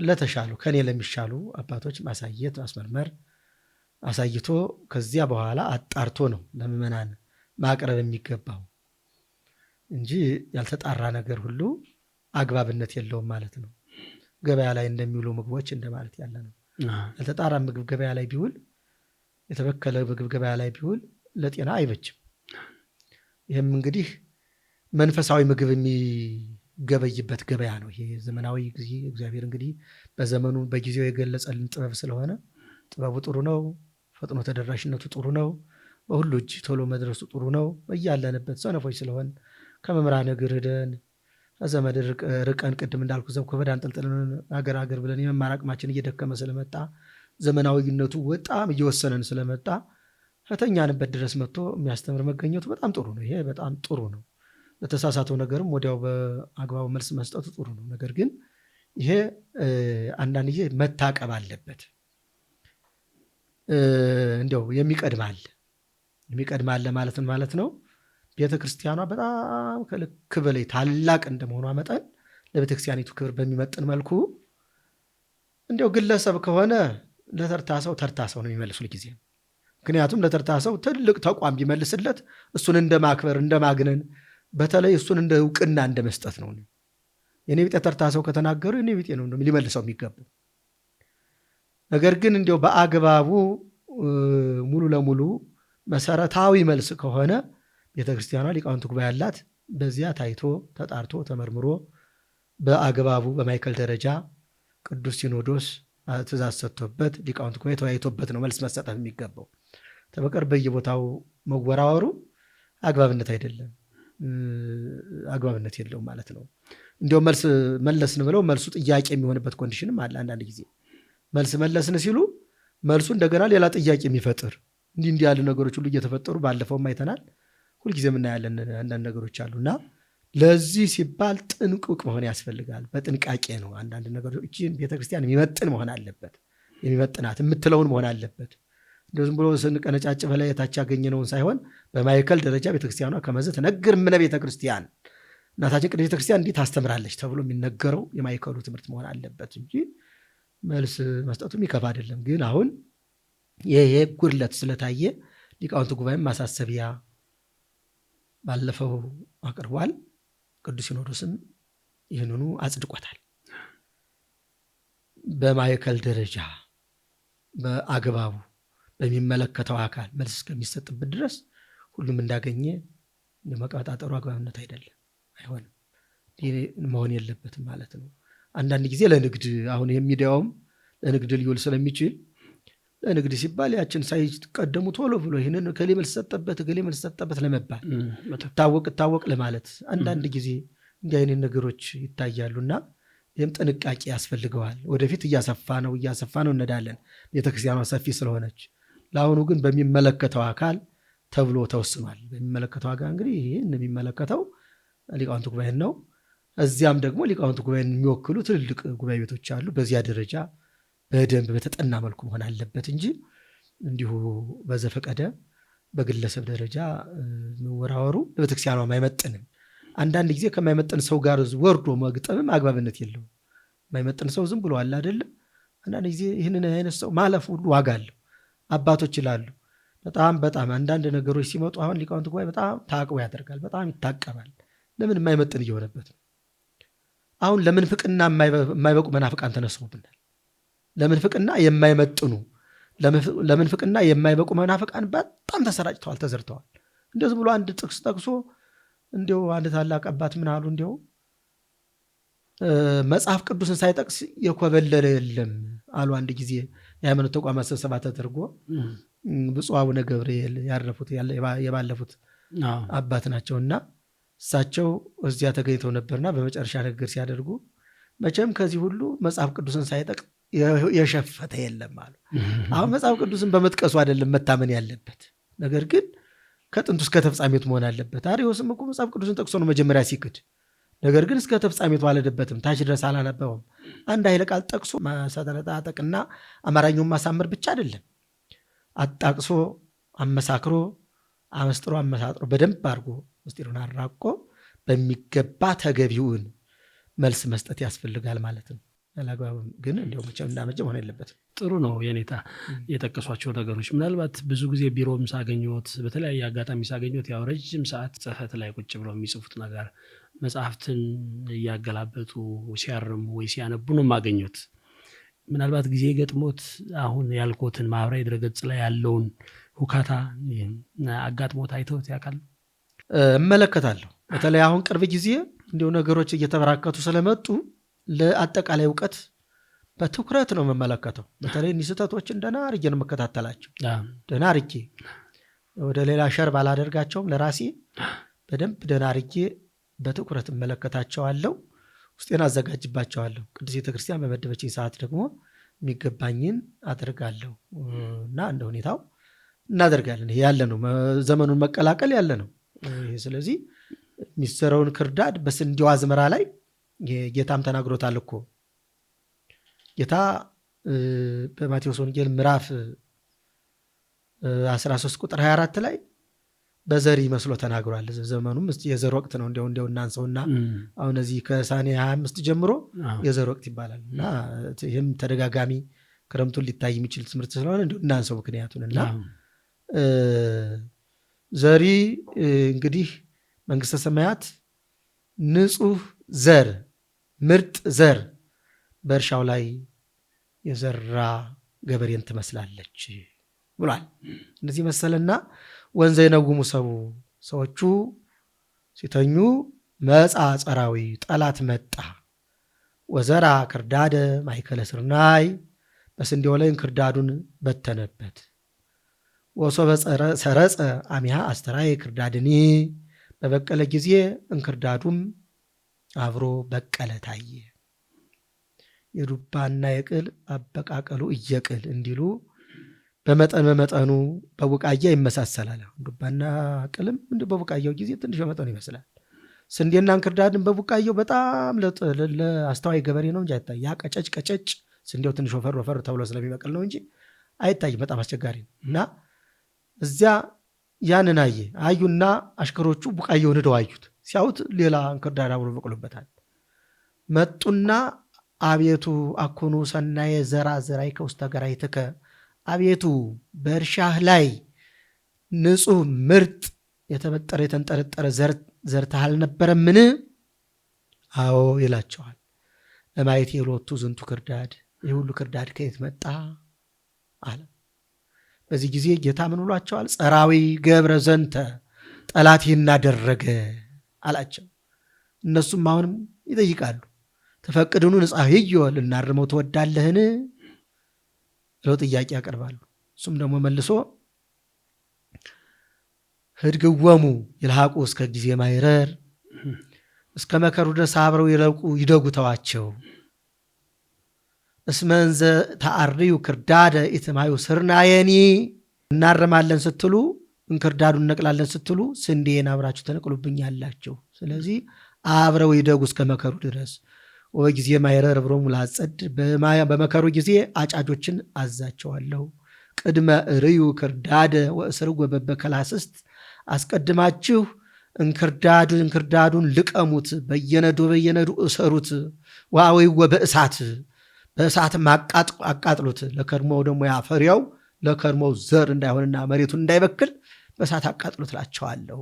ለተሻሉ ከኔ ለሚሻሉ አባቶች ማሳየት፣ ማስመርመር አሳይቶ ከዚያ በኋላ አጣርቶ ነው ለምዕመናን ማቅረብ የሚገባው እንጂ ያልተጣራ ነገር ሁሉ አግባብነት የለውም ማለት ነው። ገበያ ላይ እንደሚውሉ ምግቦች እንደማለት ያለ ነው። ያልተጣራ ምግብ ገበያ ላይ ቢውል፣ የተበከለ ምግብ ገበያ ላይ ቢውል ለጤና አይበጅም። ይህም እንግዲህ መንፈሳዊ ምግብ የሚገበይበት ገበያ ነው። ይሄ ዘመናዊ ጊዜ እግዚአብሔር እንግዲህ በዘመኑ በጊዜው የገለጸልን ጥበብ ስለሆነ ጥበቡ ጥሩ ነው፣ ፈጥኖ ተደራሽነቱ ጥሩ ነው፣ በሁሉ እጅ ቶሎ መድረሱ ጥሩ ነው። በያለንበት ሰነፎች ስለሆን ከመምህራን እግር ሄደን ከዘመድ ርቀን ቅድም እንዳልኩ ዘብኮበድ አንጠልጥለን አገር ብለን የመማር አቅማችን እየደከመ ስለመጣ ዘመናዊነቱ በጣም እየወሰነን ስለመጣ ከተኛንበት ድረስ መጥቶ የሚያስተምር መገኘቱ በጣም ጥሩ ነው። ይሄ በጣም ጥሩ ነው። ለተሳሳተው ነገርም ወዲያው በአግባቡ መልስ መስጠቱ ጥሩ ነው። ነገር ግን ይሄ አንዳንድ ጊዜ መታቀብ አለበት። እንዲያው የሚቀድማል ማለት ነው። ቤተ ክርስቲያኗ በጣም ከልክ በላይ ታላቅ እንደመሆኗ መጠን ለቤተክርስቲያኒቱ ክብር በሚመጥን መልኩ እንዲያው ግለሰብ ከሆነ ለተርታ ሰው ነው የሚመልሱ ጊዜ። ምክንያቱም ለተርታ ሰው ትልቅ ተቋም ቢመልስለት እሱን እንደ ማክበር እንደ ማግነን፣ በተለይ እሱን እንደ እውቅና እንደ መስጠት ነው። የኔ ቢጤ ተርታ ሰው ከተናገሩ የኔ ቢጤ ነው ሊመልሰው የሚገባው። ነገር ግን እንዲያው በአግባቡ ሙሉ ለሙሉ መሰረታዊ መልስ ከሆነ ቤተክርስቲያኗ ሊቃውንት ጉባኤ ያላት በዚያ ታይቶ ተጣርቶ ተመርምሮ በአግባቡ በማዕከል ደረጃ ቅዱስ ሲኖዶስ ትእዛዝ ሰጥቶበት ሊቃውንት ጉባኤ ተወያይቶበት ነው መልስ መሰጠት የሚገባው። ተበቀር በየቦታው መወራወሩ አግባብነት አይደለም፣ አግባብነት የለውም ማለት ነው። እንዲያውም መልስ መለስን ብለው መልሱ ጥያቄ የሚሆንበት ኮንዲሽንም አለ። አንዳንድ ጊዜ መልስ መለስን ሲሉ መልሱ እንደገና ሌላ ጥያቄ የሚፈጥር እንዲህ ያሉ ነገሮች ሁሉ እየተፈጠሩ ባለፈውም አይተናል። ሁልጊዜ የምናያለን አንዳንድ ነገሮች አሉና ለዚህ ሲባል ጥንቁቅ መሆን ያስፈልጋል። በጥንቃቄ ነው አንዳንድ ነገሮች ቤተክርስቲያን የሚመጥን መሆን አለበት። የሚመጥናት የምትለውን መሆን አለበት። እንደዚህም ብሎ ስንቀነጫጭ በላይ የታች ያገኘነውን ሳይሆን በማዕከል ደረጃ ቤተክርስቲያኗ ከመዘ ተነግር ምነ ቤተክርስቲያን እናታችን ቅድስት ቤተክርስቲያን እንዲህ ታስተምራለች ተብሎ የሚነገረው የማዕከሉ ትምህርት መሆን አለበት እንጂ መልስ መስጠቱ የሚከፋ አይደለም። ግን አሁን ይሄ ጉድለት ስለታየ ሊቃውንት ጉባኤም ማሳሰቢያ ባለፈው አቅርቧል። ቅዱስ ሲኖዶስም ይህንኑ አጽድቆታል። በማዕከል ደረጃ በአግባቡ በሚመለከተው አካል መልስ እስከሚሰጥበት ድረስ ሁሉም እንዳገኘ የመቀጣጠሩ አግባብነት አይደለም፣ አይሆንም፣ መሆን የለበትም ማለት ነው። አንዳንድ ጊዜ ለንግድ አሁን የሚዲያውም ለንግድ ሊውል ስለሚችል ለንግድ ሲባል ያችን ሳይቀደሙ ቶሎ ብሎ ይህንን ከሌ መልስ ሰጠበት ለመባል ታወቅ ለማለት አንዳንድ ጊዜ እንዲህ አይነት ነገሮች ይታያሉና ይህም ጥንቃቄ ያስፈልገዋል። ወደፊት እያሰፋ ነው እንሄዳለን፣ ቤተክርስቲያኗ ሰፊ ስለሆነች። ለአሁኑ ግን በሚመለከተው አካል ተብሎ ተወስኗል። በሚመለከተው አካል እንግዲህ ይህን የሚመለከተው ሊቃውንት ጉባኤን ነው። እዚያም ደግሞ ሊቃውንት ጉባኤን የሚወክሉ ትልልቅ ጉባኤ ቤቶች አሉ። በዚያ ደረጃ በደንብ በተጠና መልኩ መሆን አለበት እንጂ እንዲሁ በዘፈቀደ በግለሰብ ደረጃ መወራወሩ ለቤተክርስቲያኗ አይመጥንም። አንዳንድ ጊዜ ከማይመጥን ሰው ጋር ወርዶ መግጠምም አግባብነት የለውም። የማይመጥን ሰው ዝም ብሎ አለ አይደለም። አንዳንድ ጊዜ ይህንን አይነት ሰው ማለፍ ሁሉ ዋጋ አለው። አባቶች ይላሉ በጣም አንዳንድ ነገሮች ሲመጡ አሁን ሊቃውንት ጉባኤ በጣም ታቅቦ ያደርጋል፣ በጣም ይታቀባል። ለምን የማይመጥን እየሆነበት ነው። አሁን ለምንፍቅና የማይበቁ መናፍቃን ተነስቶብናል። ለምንፍቅና የማይበቁ መናፍቃን በጣም ተሰራጭተዋል፣ ተዘርተዋል። እንደዚህ ብሎ አንድ ጥቅስ ጠቅሶ እንዲያው አንድ ታላቅ አባት ምን አሉ፣ እንዲያው መጽሐፍ ቅዱስን ሳይጠቅስ የኮበለለ የለም አሉ። አንድ ጊዜ የሃይማኖት ተቋማት ስብሰባ ተደርጎ ብፁዕ አቡነ ገብርኤል ያረፉት የባለፉት አባት ናቸውና እሳቸው እዚያ ተገኝተው ነበርና በመጨረሻ ንግግር ሲያደርጉ መቼም ከዚህ ሁሉ መጽሐፍ ቅዱስን ሳይጠቅስ የሸፈተ የለም አሉ። አሁን መጽሐፍ ቅዱስን በመጥቀሱ አይደለም መታመን ያለበት፣ ነገር ግን ከጥንቱ እስከ ተፍጻሜቱ መሆን አለበት። አርዮስም እኮ መጽሐፍ ቅዱስን ጠቅሶ ነው መጀመሪያ ሲክድ፣ ነገር ግን እስከ ተፍጻሜቱ አልሄደበትም፣ ታች ድረስ አላነበበውም። አንድ ኃይለ ቃል ጠቅሶ ማሰተረጣጠቅና አማርኛውን ማሳመር ብቻ አይደለም፣ አጣቅሶ አመሳክሮ አመስጥሮ አመሳጥሮ በደንብ አድርጎ ምስጢሩን አራቆ በሚገባ ተገቢውን መልስ መስጠት ያስፈልጋል ማለት ነው። አላግባብም ግን እንዲያው እንዳመጀ መሆን የለበትም። ጥሩ ነው የኔታ የጠቀሷቸው ነገሮች። ምናልባት ብዙ ጊዜ ቢሮም ሳገኘት በተለያየ አጋጣሚ ሳገኘት ያው ረጅም ሰዓት ጽሕፈት ላይ ቁጭ ብለው የሚጽፉት ነገር መጽሐፍትን እያገላበጡ ሲያርሙ ወይ ሲያነቡ ነው የማገኘት። ምናልባት ጊዜ ገጥሞት አሁን ያልኮትን ማህበራዊ ድረገጽ ላይ ያለውን ሁካታ አጋጥሞት አይተውት ያውቃል? እመለከታለሁ። በተለይ አሁን ቅርብ ጊዜ እንዲሁ ነገሮች እየተበራከቱ ስለመጡ ለአጠቃላይ እውቀት በትኩረት ነው የምመለከተው። በተለይ እኒህ ስህተቶችን ደህና አድርጌ ነው የምከታተላቸው። ደህና አድርጌ ወደ ሌላ ሸር ባላደርጋቸውም ለራሴ በደንብ ደህና አድርጌ በትኩረት እመለከታቸዋለሁ፣ ውስጤን አዘጋጅባቸዋለሁ። ቅድስት ቤተክርስቲያን በመደበችኝ ሰዓት ደግሞ የሚገባኝን አደርጋለሁ እና እንደ ሁኔታው እናደርጋለን። ይሄ ያለ ነው፣ ዘመኑን መቀላቀል ያለ ነው። ስለዚህ የሚሰራውን ክርዳድ በስንዴው አዝመራ ላይ ጌታም ተናግሮታል እኮ። ጌታ በማቴዎስ ወንጌል ምዕራፍ 13 ቁጥር 24 ላይ በዘሪ መስሎ ተናግሯል። ዘመኑም የዘር ወቅት ነው። እንዲያው እናንሰውና አሁን እዚህ ከሰኔ 25 ጀምሮ የዘር ወቅት ይባላል እና ይህም ተደጋጋሚ ክረምቱን ሊታይ የሚችል ትምህርት ስለሆነ እንዲሁ እናንሰው ምክንያቱን እና ዘሪ እንግዲህ መንግስተ ሰማያት ንጹህ ዘር ምርጥ ዘር በእርሻው ላይ የዘራ ገበሬን ትመስላለች ብሏል። እንደዚህ መሰለና ወንዘ ይነጉሙ ሰቡ ሰዎቹ ሲተኙ መጻ ጸራዊ ጠላት መጣ ወዘራ ክርዳደ ማይከለ ስርናይ በስንዴው ላይ እንክርዳዱን በተነበት ወሶበ ሰረጸ አሚሃ አስተራይ ክርዳድኒ በበቀለ ጊዜ እንክርዳዱም አብሮ በቀለ ታየ። የዱባና የቅል አበቃቀሉ እየቅል እንዲሉ በመጠኑ በቡቃያ ይመሳሰላል። ዱባና ቅልም በቡቃያው ጊዜ ትንሽ በመጠኑ ይመስላል። ስንዴና እንክርዳድን በቡቃያው በጣም ለአስተዋይ ገበሬ ነው እንጂ አይታይ። ያ ቀጨጭ ስንዴው ትንሽ ወፈር ተብሎ ስለሚበቅል ነው እንጂ አይታይ። በጣም አስቸጋሪ ነው እና እዚያ ያንን አዩና አሽከሮቹ ቡቃያውን ሄደው አዩት። ሲያዩት ሌላ እንክርዳድ አብሮ በቅሎበታል። መጡና አቤቱ አኮኑ ሰናየ ዘራ ዘራይከ ውስተ ገራይትከ አቤቱ በእርሻህ ላይ ንጹህ ምርጥ የተበጠረ የተንጠረጠረ ዘርተህ አልነበረምን? አዎ ይላቸዋል። ለማየት የሎቱ ዝንቱ ክርዳድ የሁሉ ክርዳድ ከየት መጣ አለ። በዚህ ጊዜ ጌታ ምን ብሏቸዋል? ጸራዊ ገብረ ዘንተ ጠላት ይህን አደረገ አላቸው። እነሱም አሁንም ይጠይቃሉ። ተፈቅድኑ ንጻሕዮ ልናርመው ትወዳለህን ብለው ጥያቄ ያቀርባሉ። እሱም ደግሞ መልሶ ህድግወሙ ይልሃቁ እስከ ጊዜ ማይረር እስከ መከሩ ድረስ አብረው ይደጉ ተዋቸው። እስመንዘ ተአርዩ ክርዳደ ኢትማዩ ስርናየኒ እናርማለን ስትሉ እንክርዳዱን እነቅላለን ስትሉ ስንዴን አብራችሁ ተነቅሉብኛላችሁ። ስለዚህ አብረው ይደጉ እስከ መከሩ ድረስ ወጊዜ ማይረር ብሮሙ ላጸድ በመከሩ ጊዜ አጫጆችን አዛቸዋለሁ። ቅድመ ርዩ ክርዳደ ወእስርጎ በበከላስስት አስቀድማችሁ እንክርዳዱን ልቀሙት፣ በየነዱ እሰሩት። ወአወይወ በእሳት አቃጥሉት። ለከርሞው ደግሞ ያፈሪያው ለከርሞው ዘር እንዳይሆንና መሬቱን እንዳይበክል በእሳት አቃጥሉት እላቸዋለሁ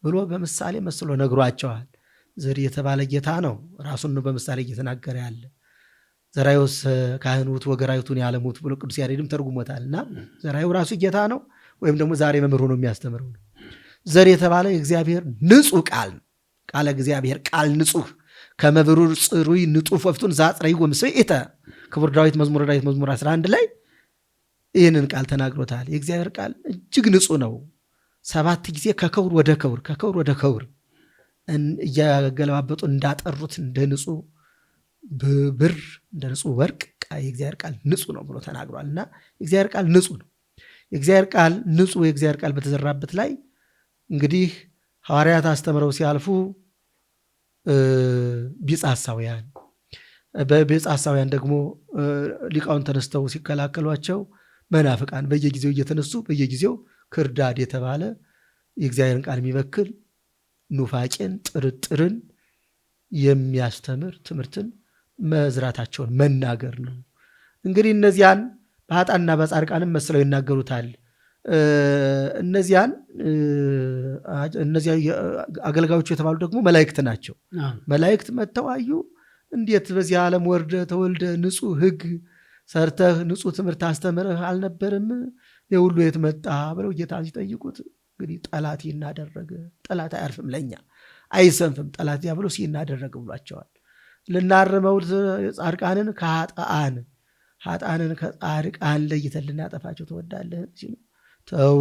ብሎ በምሳሌ መስሎ ነግሯቸዋል። ዘሪ የተባለ ጌታ ነው። ራሱን ነው በምሳሌ እየተናገረ ያለ። ዘራዩስ ካህኑት ወገራዩቱን ያለሙት ብሎ ቅዱስ ያሬድም ተርጉሞታልና ዘራዩ ራሱ ጌታ ነው፣ ወይም ደግሞ ዛሬ መምህር ሆኖ የሚያስተምረው ነው። ዘር የተባለ የእግዚአብሔር ንጹህ ቃል ቃለ እግዚአብሔር ቃል ንጹህ ከመብሩር ጽሩይ ንጡፍ ወፍቱን ዛጽረይ ወምስኢተ ክቡር ዳዊት መዝሙር 11 ላይ ይህንን ቃል ተናግሮታል። የእግዚአብሔር ቃል እጅግ ንጹህ ነው። 7 ጊዜ ከክቡር ወደ ክቡር እያገለባበጡ እንዳጠሩት እንደ ንጹህ ብር እንደ ንጹህ ወርቅ የእግዚአብሔር ቃል ንጹህ ነው ብሎ ተናግሯል። እና የእግዚአብሔር ቃል ንጹህ ነው። የእግዚአብሔር ቃል ንጹህ የእግዚአብሔር ቃል በተዘራበት ላይ እንግዲህ ሐዋርያት አስተምረው ሲያልፉ ቢጸ ሐሳውያን ደግሞ ሊቃውን ተነስተው ሲከላከሏቸው መናፍቃን በየጊዜው እየተነሱ በየጊዜው ክርዳድ የተባለ የእግዚአብሔርን ቃል የሚበክል ኑፋቄን ጥርጥርን የሚያስተምር ትምህርትን መዝራታቸውን መናገር ነው። እንግዲህ እነዚያን በኃጥአንና በጻድቃንም መስለው ይናገሩታል። እነዚያ አገልጋዮቹ የተባሉ ደግሞ መላእክት ናቸው። መላእክት መጥተው አዩ። እንዴት በዚህ ዓለም ወርደ ተወልደ ንጹህ ሕግ ሰርተህ ንጹህ ትምህርት አስተምረህ አልነበርም? የሁሉ የት መጣ ብለው ጌታ ሲጠይቁት እንግዲህ ጠላት ይናደረገ ጠላት አያርፍም፣ ለኛ አይሰንፍም፣ ጠላት ዲያብሎስ ይናደረገ ብሏቸዋል። ልናርመው ጻድቃንን ከኃጥአን ከጻድቃን ለይተን ልናጠፋቸው ትወዳለህ ሲሉ ተው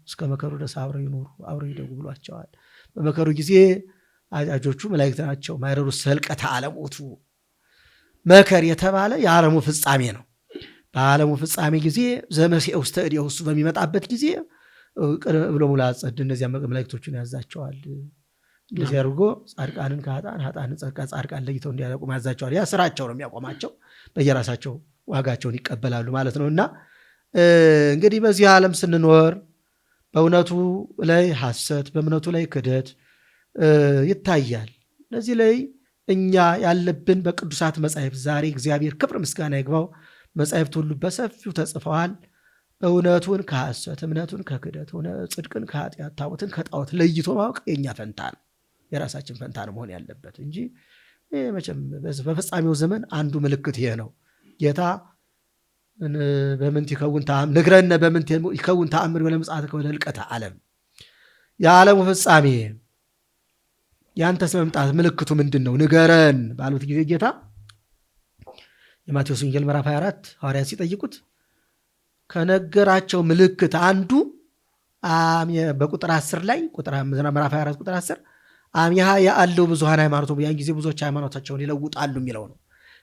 እስከ መከሩ ድረስ አብረው ይኖሩ አብረው ይደጉ ብሏቸዋል። በመከሩ ጊዜ አጫጆቹ መላእክት ናቸው። ማይረሩ ሰልቀተ ዓለሞቱ መከር የተባለ የዓለሙ ፍጻሜ ነው። በዓለሙ ፍጻሜ ጊዜ ዘመሲኤ ውስተ እዴሁ እሱ በሚመጣበት ጊዜ ብሎ ሙላጸድ እነዚያ መላእክቶቹን ያዛቸዋል። እንደዚህ አድርጎ ጻድቃንን ከኃጥአንን ጻድቃን ለይተው እንዲያቆሙ ያዛቸዋል። ያ ስራቸው ነው የሚያቆማቸው። በየራሳቸው ዋጋቸውን ይቀበላሉ ማለት ነውና እንግዲህ በዚህ ዓለም ስንኖር በእውነቱ ላይ ሐሰት፣ በእምነቱ ላይ ክደት ይታያል። እነዚህ ላይ እኛ ያለብን በቅዱሳት መጻሕፍት ዛሬ እግዚአብሔር ክብር ምስጋና ይግባው መጻሕፍት ሁሉ በሰፊው ተጽፈዋል። እውነቱን ከሐሰት፣ እምነቱን ከክደት፣ ጽድቅን ከኃጢአት፣ ታቦትን ከጣዖት ለይቶ ማወቅ የእኛ ፈንታ ነው፣ የራሳችን ፈንታ ነው መሆን ያለበት እንጂ መቼም በፍጻሜው ዘመን አንዱ ምልክት ይሄ ነው። ጌታ በምንት ይከውን ተአምር ንግረነ በምንት ይከውን ተአምር ወለምጽአትከ ወለልቀተ ዓለም፣ የዓለሙ ፍጻሜ ያንተስ መምጣት ምልክቱ ምንድን ነው ንገረን ባሉት ጊዜ ጌታ የማቴዎስ ወንጌል ምዕራፍ 24 ሐዋርያት ሲጠይቁት ከነገራቸው ምልክት አንዱ በቁጥር 10 ላይ ምዕራፍ 24 ቁጥር 10 አምያ ያለው ብዙሃን ሃይማኖት፣ ያን ጊዜ ብዙዎች ሃይማኖታቸውን ይለውጣሉ የሚለው ነው።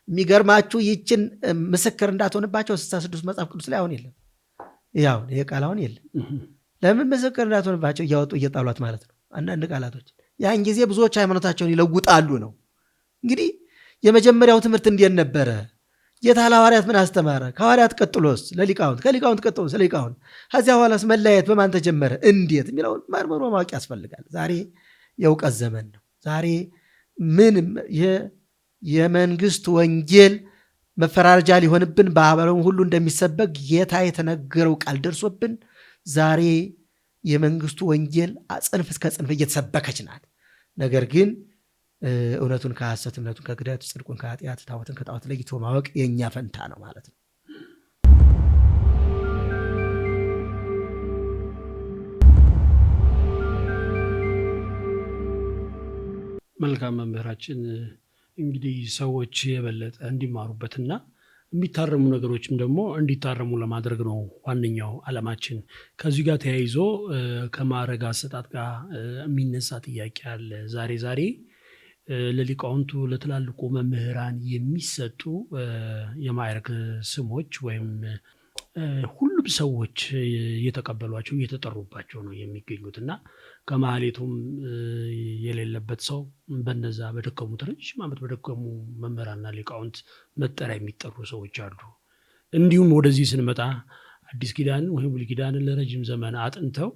የሚገርማችሁ ይችን ምስክር እንዳትሆንባቸው 66 መጽሐፍ ቅዱስ ላይ አሁን የለም። ያው ይሄ ቃል አሁን የለም። ለምን ምስክር እንዳትሆንባቸው እያወጡ እየጣሏት ማለት ነው አንዳንድ ቃላቶች። ያን ጊዜ ብዙዎች ሃይማኖታቸውን ይለውጣሉ ነው። እንግዲህ የመጀመሪያው ትምህርት እንዴት ነበረ? ጌታ ለሐዋርያት ምን አስተማረ? ከሐዋርያት ቀጥሎስ ለሊቃውንት፣ ከሊቃውንት ቀጥሎስ ለሊቃውንት፣ ከዚያ በኋላስ መለያየት በማን ተጀመረ? እንዴት የሚለውን መርምሮ ማወቅ ያስፈልጋል። ዛሬ የእውቀት ዘመን ነው። ዛሬ ምንም የመንግስት ወንጌል መፈራረጃ ሊሆንብን በዓለም ሁሉ እንደሚሰበክ ጌታ የተነገረው ቃል ደርሶብን ዛሬ የመንግስቱ ወንጌል ጽንፍ እስከ ጽንፍ እየተሰበከች ናት። ነገር ግን እውነቱን ከሐሰት፣ እምነቱን ከክደት፣ ጽድቁን ከኃጢአት፣ ታቦትን ከጣዖት ለይቶ ማወቅ የእኛ ፈንታ ነው ማለት ነው። መልካም መምህራችን፣ እንግዲህ ሰዎች የበለጠ እንዲማሩበትና የሚታረሙ ነገሮችም ደግሞ እንዲታረሙ ለማድረግ ነው ዋነኛው ዓላማችን። ከዚህ ጋር ተያይዞ ከማዕረግ አሰጣጥ ጋር የሚነሳ ጥያቄ አለ። ዛሬ ለሊቃውንቱ ለትላልቁ መምህራን የሚሰጡ የማዕረግ ስሞች ወይም ሁሉም ሰዎች እየተቀበሏቸው እየተጠሩባቸው ነው የሚገኙት እና ከማህሌቱም የሌለበት ሰው በነዛ በደከሙት ረጅም ዓመት በደከሙ መምህራንና ሊቃውንት መጠሪያ የሚጠሩ ሰዎች አሉ። እንዲሁም ወደዚህ ስንመጣ አዲስ ኪዳንን ወይም ብሉይ ኪዳንን ለረጅም ዘመን አጥንተው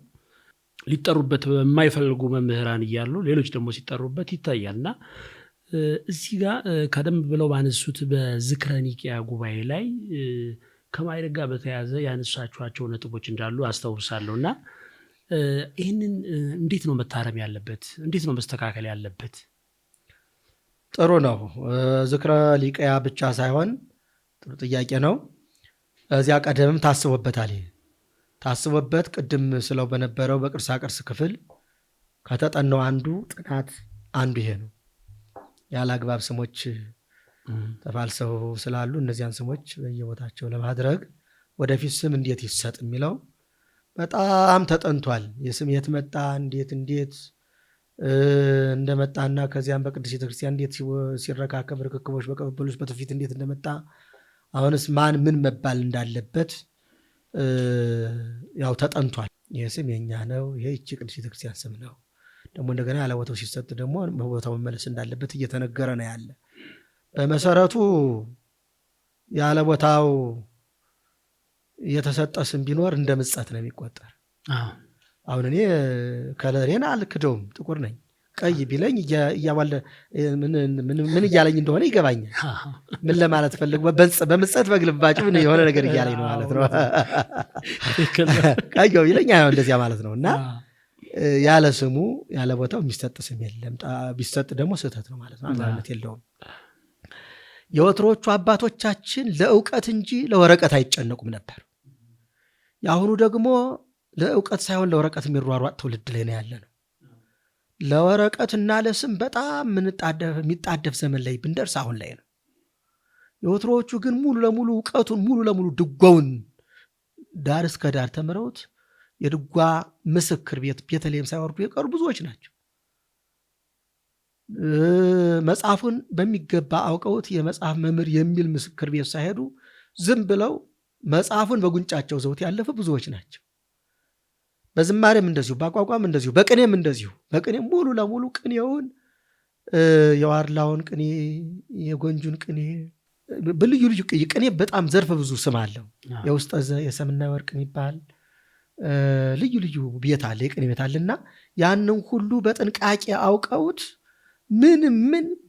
ሊጠሩበት በማይፈልጉ መምህራን እያሉ ሌሎች ደግሞ ሲጠሩበት ይታያልና እዚህ ጋር ቀደም ብለው ባነሱት በዝክረ ኒቅያ ጉባኤ ላይ ከማዕረግ ጋር በተያያዘ ያነሳችኋቸው ነጥቦች እንዳሉ አስታውሳለሁና ይህንን እንዴት ነው መታረም ያለበት? እንዴት ነው መስተካከል ያለበት? ጥሩ ነው። ዝክረ ኒቅያ ብቻ ሳይሆን ጥሩ ጥያቄ ነው። እዚያ ቀደምም ታስቦበታል። ታስቦበት ቅድም ስለው በነበረው በቅርሳ ቅርስ ክፍል ከተጠናው አንዱ ጥናት አንዱ ይሄ ነው። ያለ አግባብ ስሞች ተፋልሰው ስላሉ እነዚያን ስሞች በየቦታቸው ለማድረግ ወደፊት ስም እንዴት ይሰጥ የሚለው በጣም ተጠንቷል። የስም የት መጣ፣ እንዴት እንደመጣና ከዚያም በቅድስት ቤተክርስቲያን እንዴት ሲረካከብ ርክክቦች በቅብብሎች በትውፊት እንዴት እንደመጣ አሁንስ ማን ምን መባል እንዳለበት ያው ተጠንቷል። ይህ ስም የኛ ነው፣ ይሄ እቺ ቅድስት ቤተክርስቲያን ስም ነው፣ ደግሞ እንደገና ያለ ቦታው ሲሰጥ ደግሞ ቦታው መመለስ እንዳለበት እየተነገረ ነው ያለ። በመሰረቱ ያለ ቦታው የተሰጠ ስም ቢኖር እንደ ምጸት ነው የሚቆጠር። አሁን እኔ ከለሬን አልክደውም፣ ጥቁር ነኝ። ቀይ ቢለኝ እያባለ ምን እያለኝ እንደሆነ ይገባኛል። ምን ለማለት ፈልግ በምጸት በግልባጭ ምን የሆነ ነገር እያለኝ ነው ማለት ነው። ቀይ ቢለኝ አሁን እንደዚያ ማለት ነው። እና ያለ ስሙ ያለ ቦታው የሚሰጥ ስም የለም። ቢሰጥ ደግሞ ስህተት ነው ማለት ነው፣ አግባብነት የለውም። የወትሮቹ አባቶቻችን ለእውቀት እንጂ ለወረቀት አይጨነቁም ነበር። የአሁኑ ደግሞ ለእውቀት ሳይሆን ለወረቀት የሚሯሯጥ ትውልድ ላይ ነው ያለ ነው። ለወረቀትና ለስም በጣም የሚጣደፍ ዘመን ላይ ብንደርስ አሁን ላይ ነው። የወትሮዎቹ ግን ሙሉ ለሙሉ እውቀቱን ሙሉ ለሙሉ ድጓውን ዳር እስከ ዳር ተምረውት የድጓ ምስክር ቤተልሔም ሳይወርዱ የቀሩ ብዙዎች ናቸው። መጽሐፉን በሚገባ አውቀውት የመጽሐፍ መምህር የሚል ምስክር ቤት ሳይሄዱ ዝም ብለው መጽሐፉን በጉንጫቸው ዘውት ያለፉ ብዙዎች ናቸው። በዝማሬም እንደዚሁ፣ በአቋቋም እንደዚሁ፣ በቅኔም እንደዚሁ። በቅኔም ሙሉ ለሙሉ ቅኔውን የዋርላውን ቅኔ፣ የጎንጁን ቅኔ፣ በልዩ ልዩ ቅኔ በጣም ዘርፈ ብዙ ስም አለው። የውስጠ ዘ የሰምና ወርቅ የሚባል ልዩ ልዩ ቤት አለ፣ የቅኔ ቤት አለና ያንን ሁሉ በጥንቃቄ አውቀውት ምን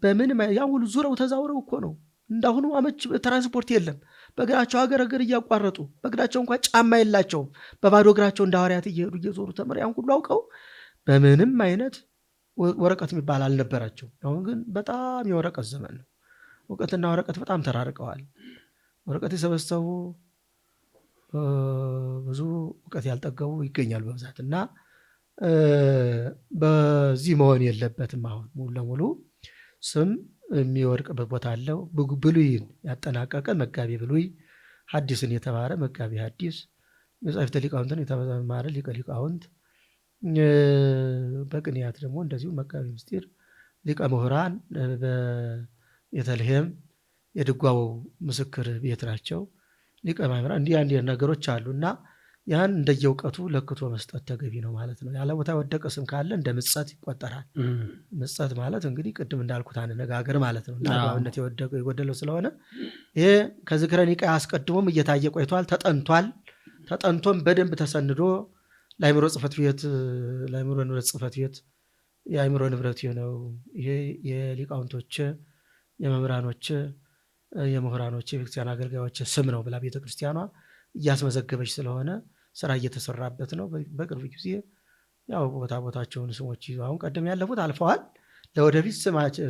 በምን ያ ሁሉ ዙረው ተዛውረው እኮ ነው። እንዳሁኑ አመች ትራንስፖርት የለም። በእግራቸው ሀገር እያቋረጡ በእግራቸው እንኳን ጫማ የላቸውም። በባዶ እግራቸው እንደ ሐዋርያት እየሄዱ እየዞሩ ተምረው ያን ሁሉ አውቀው በምንም አይነት ወረቀት የሚባል አልነበራቸው። አሁን ግን በጣም የወረቀት ዘመን ነው። እውቀትና ወረቀት በጣም ተራርቀዋል። ወረቀት የሰበሰቡ ብዙ እውቀት ያልጠገቡ ይገኛሉ በብዛት እና በዚህ መሆን የለበትም። አሁን ሙሉ ለሙሉ ስም የሚወድቅበት ቦታ አለው። ብሉይን ያጠናቀቀ መጋቢ ብሉይ፣ ሐዲስን የተማረ መጋቢ ሐዲስ፣ መጻሕፍተ ሊቃውንትን የተማረ ሊቀ ሊቃውንት፣ በቅንያት ደግሞ እንደዚሁ መጋቢ ምስጢር፣ ሊቀ ምሁራን በቤተልሔም የድጓው ምስክር ቤት ናቸው። ሊቀ ማእምራን እንዲህ ነገሮች አሉ እና ያን እንደየእውቀቱ ለክቶ መስጠት ተገቢ ነው ማለት ነው። ያለ ቦታ የወደቀ ስም ካለ እንደ ምጸት ይቆጠራል። ምጸት ማለት እንግዲህ ቅድም እንዳልኩት አነጋገር ማለት ነው እና አግባብነት የጎደለው ስለሆነ ይሄ ከዝክረ ኒቃያ አስቀድሞም እየታየ ቆይቷል። ተጠንቶም በደንብ ተሰንዶ ለአእምሮ ጽሕፈት ቤት ለአእምሮ ንብረት ጽሕፈት ቤት የአእምሮ ንብረት ነው። ይሄ የሊቃውንቶች የመምህራኖች የምሁራኖች የቤተክርስቲያን አገልጋዮች ስም ነው ብላ ቤተክርስቲያኗ እያስመዘገበች ስለሆነ ስራ እየተሰራበት ነው። በቅርብ ጊዜ ያው ቦታቸውን ስሞች ይዘው አሁን ቀደም ያለፉት አልፈዋል። ለወደፊት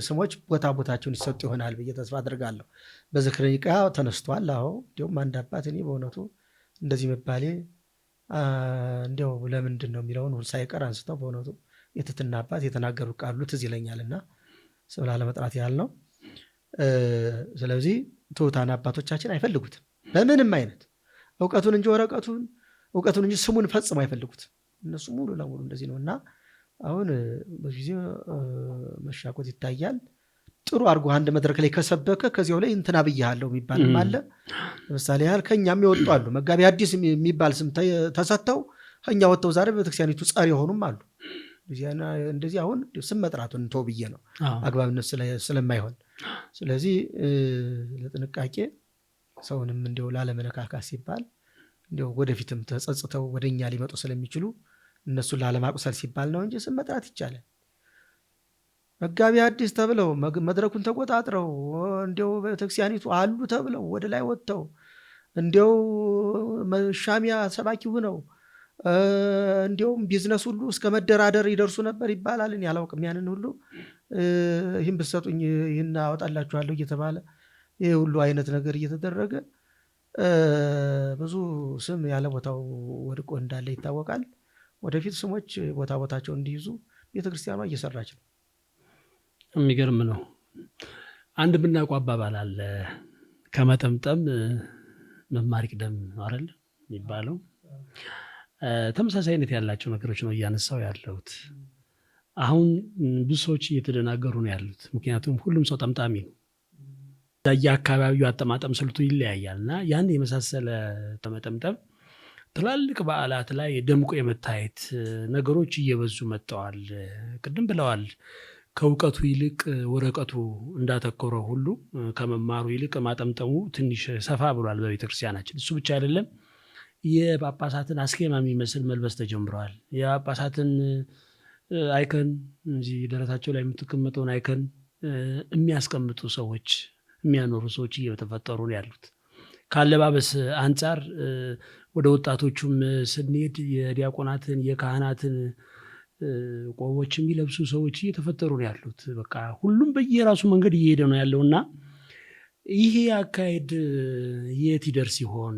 ስሞች ቦታቸውን ይሰጡ ይሆናል ብዬ ተስፋ አድርጋለሁ። በዝክረ ኒቃያ ተነስቷል። እንዲሁም አንድ አባት እኔ በእውነቱ እንደዚህ መባሌ እንዲያው ለምንድን ነው የሚለውን ሳይቀር አንስተው በእውነቱ የትትና አባት የተናገሩት ቃሉ ትዝ ይለኛልና ስም ላለመጥራት ያህል ነው። ስለዚህ ትሑታን አባቶቻችን አይፈልጉትም በምንም አይነት እውቀቱን እንጂ እውቀቱን እንጂ ስሙን ፈጽሞ አይፈልጉትም። እነሱ ሙሉ ለሙሉ እንደዚህ ነው እና አሁን በጊዜ መሻቆት ይታያል። ጥሩ አድርጎ አንድ መድረክ ላይ ከሰበከ ከዚያው ላይ እንትና ብያለሁ የሚባልም አለ። ለምሳሌ ያህል ከኛም ይወጡ አሉ። መጋቢ ሐዲስ የሚባል ስም ተሰጥተው ከኛ ወጥተው ዛሬ በቤተክርስቲያኒቱ ጸር የሆኑም አሉ። እንደዚህ አሁን ስም መጥራቱን ተው ብዬ ነው አግባብነት ስለማይሆን። ስለዚህ ለጥንቃቄ ሰውንም እንዲያው ላለመነካካት ሲባል እንዲያው ወደፊትም ተጸጽተው ወደኛ ሊመጡ ስለሚችሉ እነሱን ላለማቁሰል ሲባል ነው እንጂ ስም መጥራት ይቻላል። መጋቢ ሐዲስ ተብለው መድረኩን ተቆጣጥረው እንዲያው ቤተክርስቲያኒቱ አሉ ተብለው ወደ ላይ ወጥተው እንዲያው መሻሚያ ሰባኪ ሆነው እንዲያውም ቢዝነስ ሁሉ እስከ መደራደር ይደርሱ ነበር ይባላል። እኔ አላውቅም ያንን ሁሉ ይህን ብትሰጡኝ ይህን አወጣላችኋለሁ እየተባለ ይህ ሁሉ አይነት ነገር እየተደረገ ብዙ ስም ያለ ቦታው ወድቆ እንዳለ ይታወቃል። ወደፊት ስሞች ቦታቸውን እንዲይዙ ቤተክርስቲያኗ እየሰራች ነው። የሚገርም ነው። አንድ ብናውቀው አባባል አለ፣ ከመጠምጠም መማር ይቅደም አይደል የሚባለው። ተመሳሳይነት ያላቸው ነገሮች ነው እያነሳው ያለሁት። አሁን ብዙ ሰዎች እየተደናገሩ ነው ያሉት። ምክንያቱም ሁሉም ሰው ጠምጣሚ ነው። የአካባቢው አጠማጠም ስልቱ ይለያያል እና ያን የመሳሰለ መጠምጠም ትላልቅ በዓላት ላይ ደምቆ የመታየት ነገሮች እየበዙ መጥተዋል። ቅድም ብለዋል፣ ከእውቀቱ ይልቅ ወረቀቱ እንዳተኮረው ሁሉ ከመማሩ ይልቅ ማጠምጠሙ ትንሽ ሰፋ ብሏል በቤተክርስቲያናችን። እሱ ብቻ አይደለም፣ የጳጳሳትን አስኬማ የሚመስል መልበስ ተጀምረዋል። የጳጳሳትን አይከን እዚህ ደረታቸው ላይ የምትቀመጠውን አይከን የሚያስቀምጡ ሰዎች የሚያኖሩ ሰዎች እየተፈጠሩ ነው ያሉት። ከአለባበስ አንጻር ወደ ወጣቶቹም ስንሄድ የዲያቆናትን የካህናትን ቆቦች የሚለብሱ ሰዎች እየተፈጠሩ ነው ያሉት። በቃ ሁሉም በየራሱ መንገድ እየሄደ ነው ያለውና ይሄ አካሄድ የት ይደርስ ይሆን?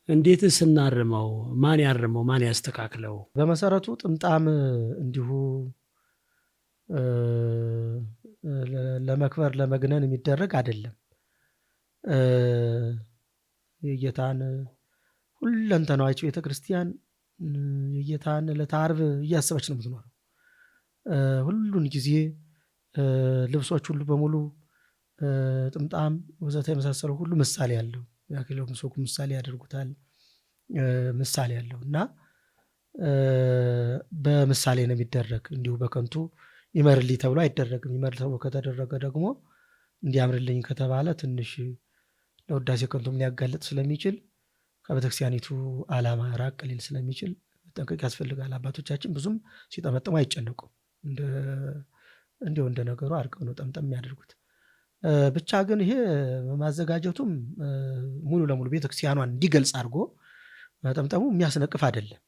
እንዴት ስናርመው? ማን ያርመው? ማን ያስተካክለው? በመሰረቱ ጥምጣም እንዲሁ ለመክበር ለመግነን የሚደረግ አይደለም። የጌታን ሁለንተናዋች ቤተክርስቲያን የጌታን ዕለተ ዓርብ እያሰበች ነው የምትኖረው። ሁሉን ጊዜ ልብሶች ሁሉ በሙሉ ጥምጣም ወዘተ የመሳሰለው ሁሉ ምሳሌ ያለው የአክሊለ ምሥዋኩ ምሳሌ ያደርጉታል። ምሳሌ ያለው እና በምሳሌ ነው የሚደረግ። እንዲሁ በከንቱ ይመርልኝ ተብሎ አይደረግም። ይመር ተብሎ ከተደረገ ደግሞ እንዲያምርልኝ ከተባለ ትንሽ ለውዳሴ ከንቱም ሊያጋልጥ ስለሚችል ከቤተክርስቲያኒቱ ዓላማ ራቅ ሊል ስለሚችል ጠንቀቅ ያስፈልጋል። አባቶቻችን ብዙም ሲጠመጥሙ አይጨነቁም። እንዲሁ እንደ ነገሩ አድርገው ነው ጠምጠም የሚያደርጉት። ብቻ ግን ይሄ ማዘጋጀቱም ሙሉ ለሙሉ ቤተክርስቲያኗን እንዲገልጽ አድርጎ መጠምጠሙ የሚያስነቅፍ አይደለም።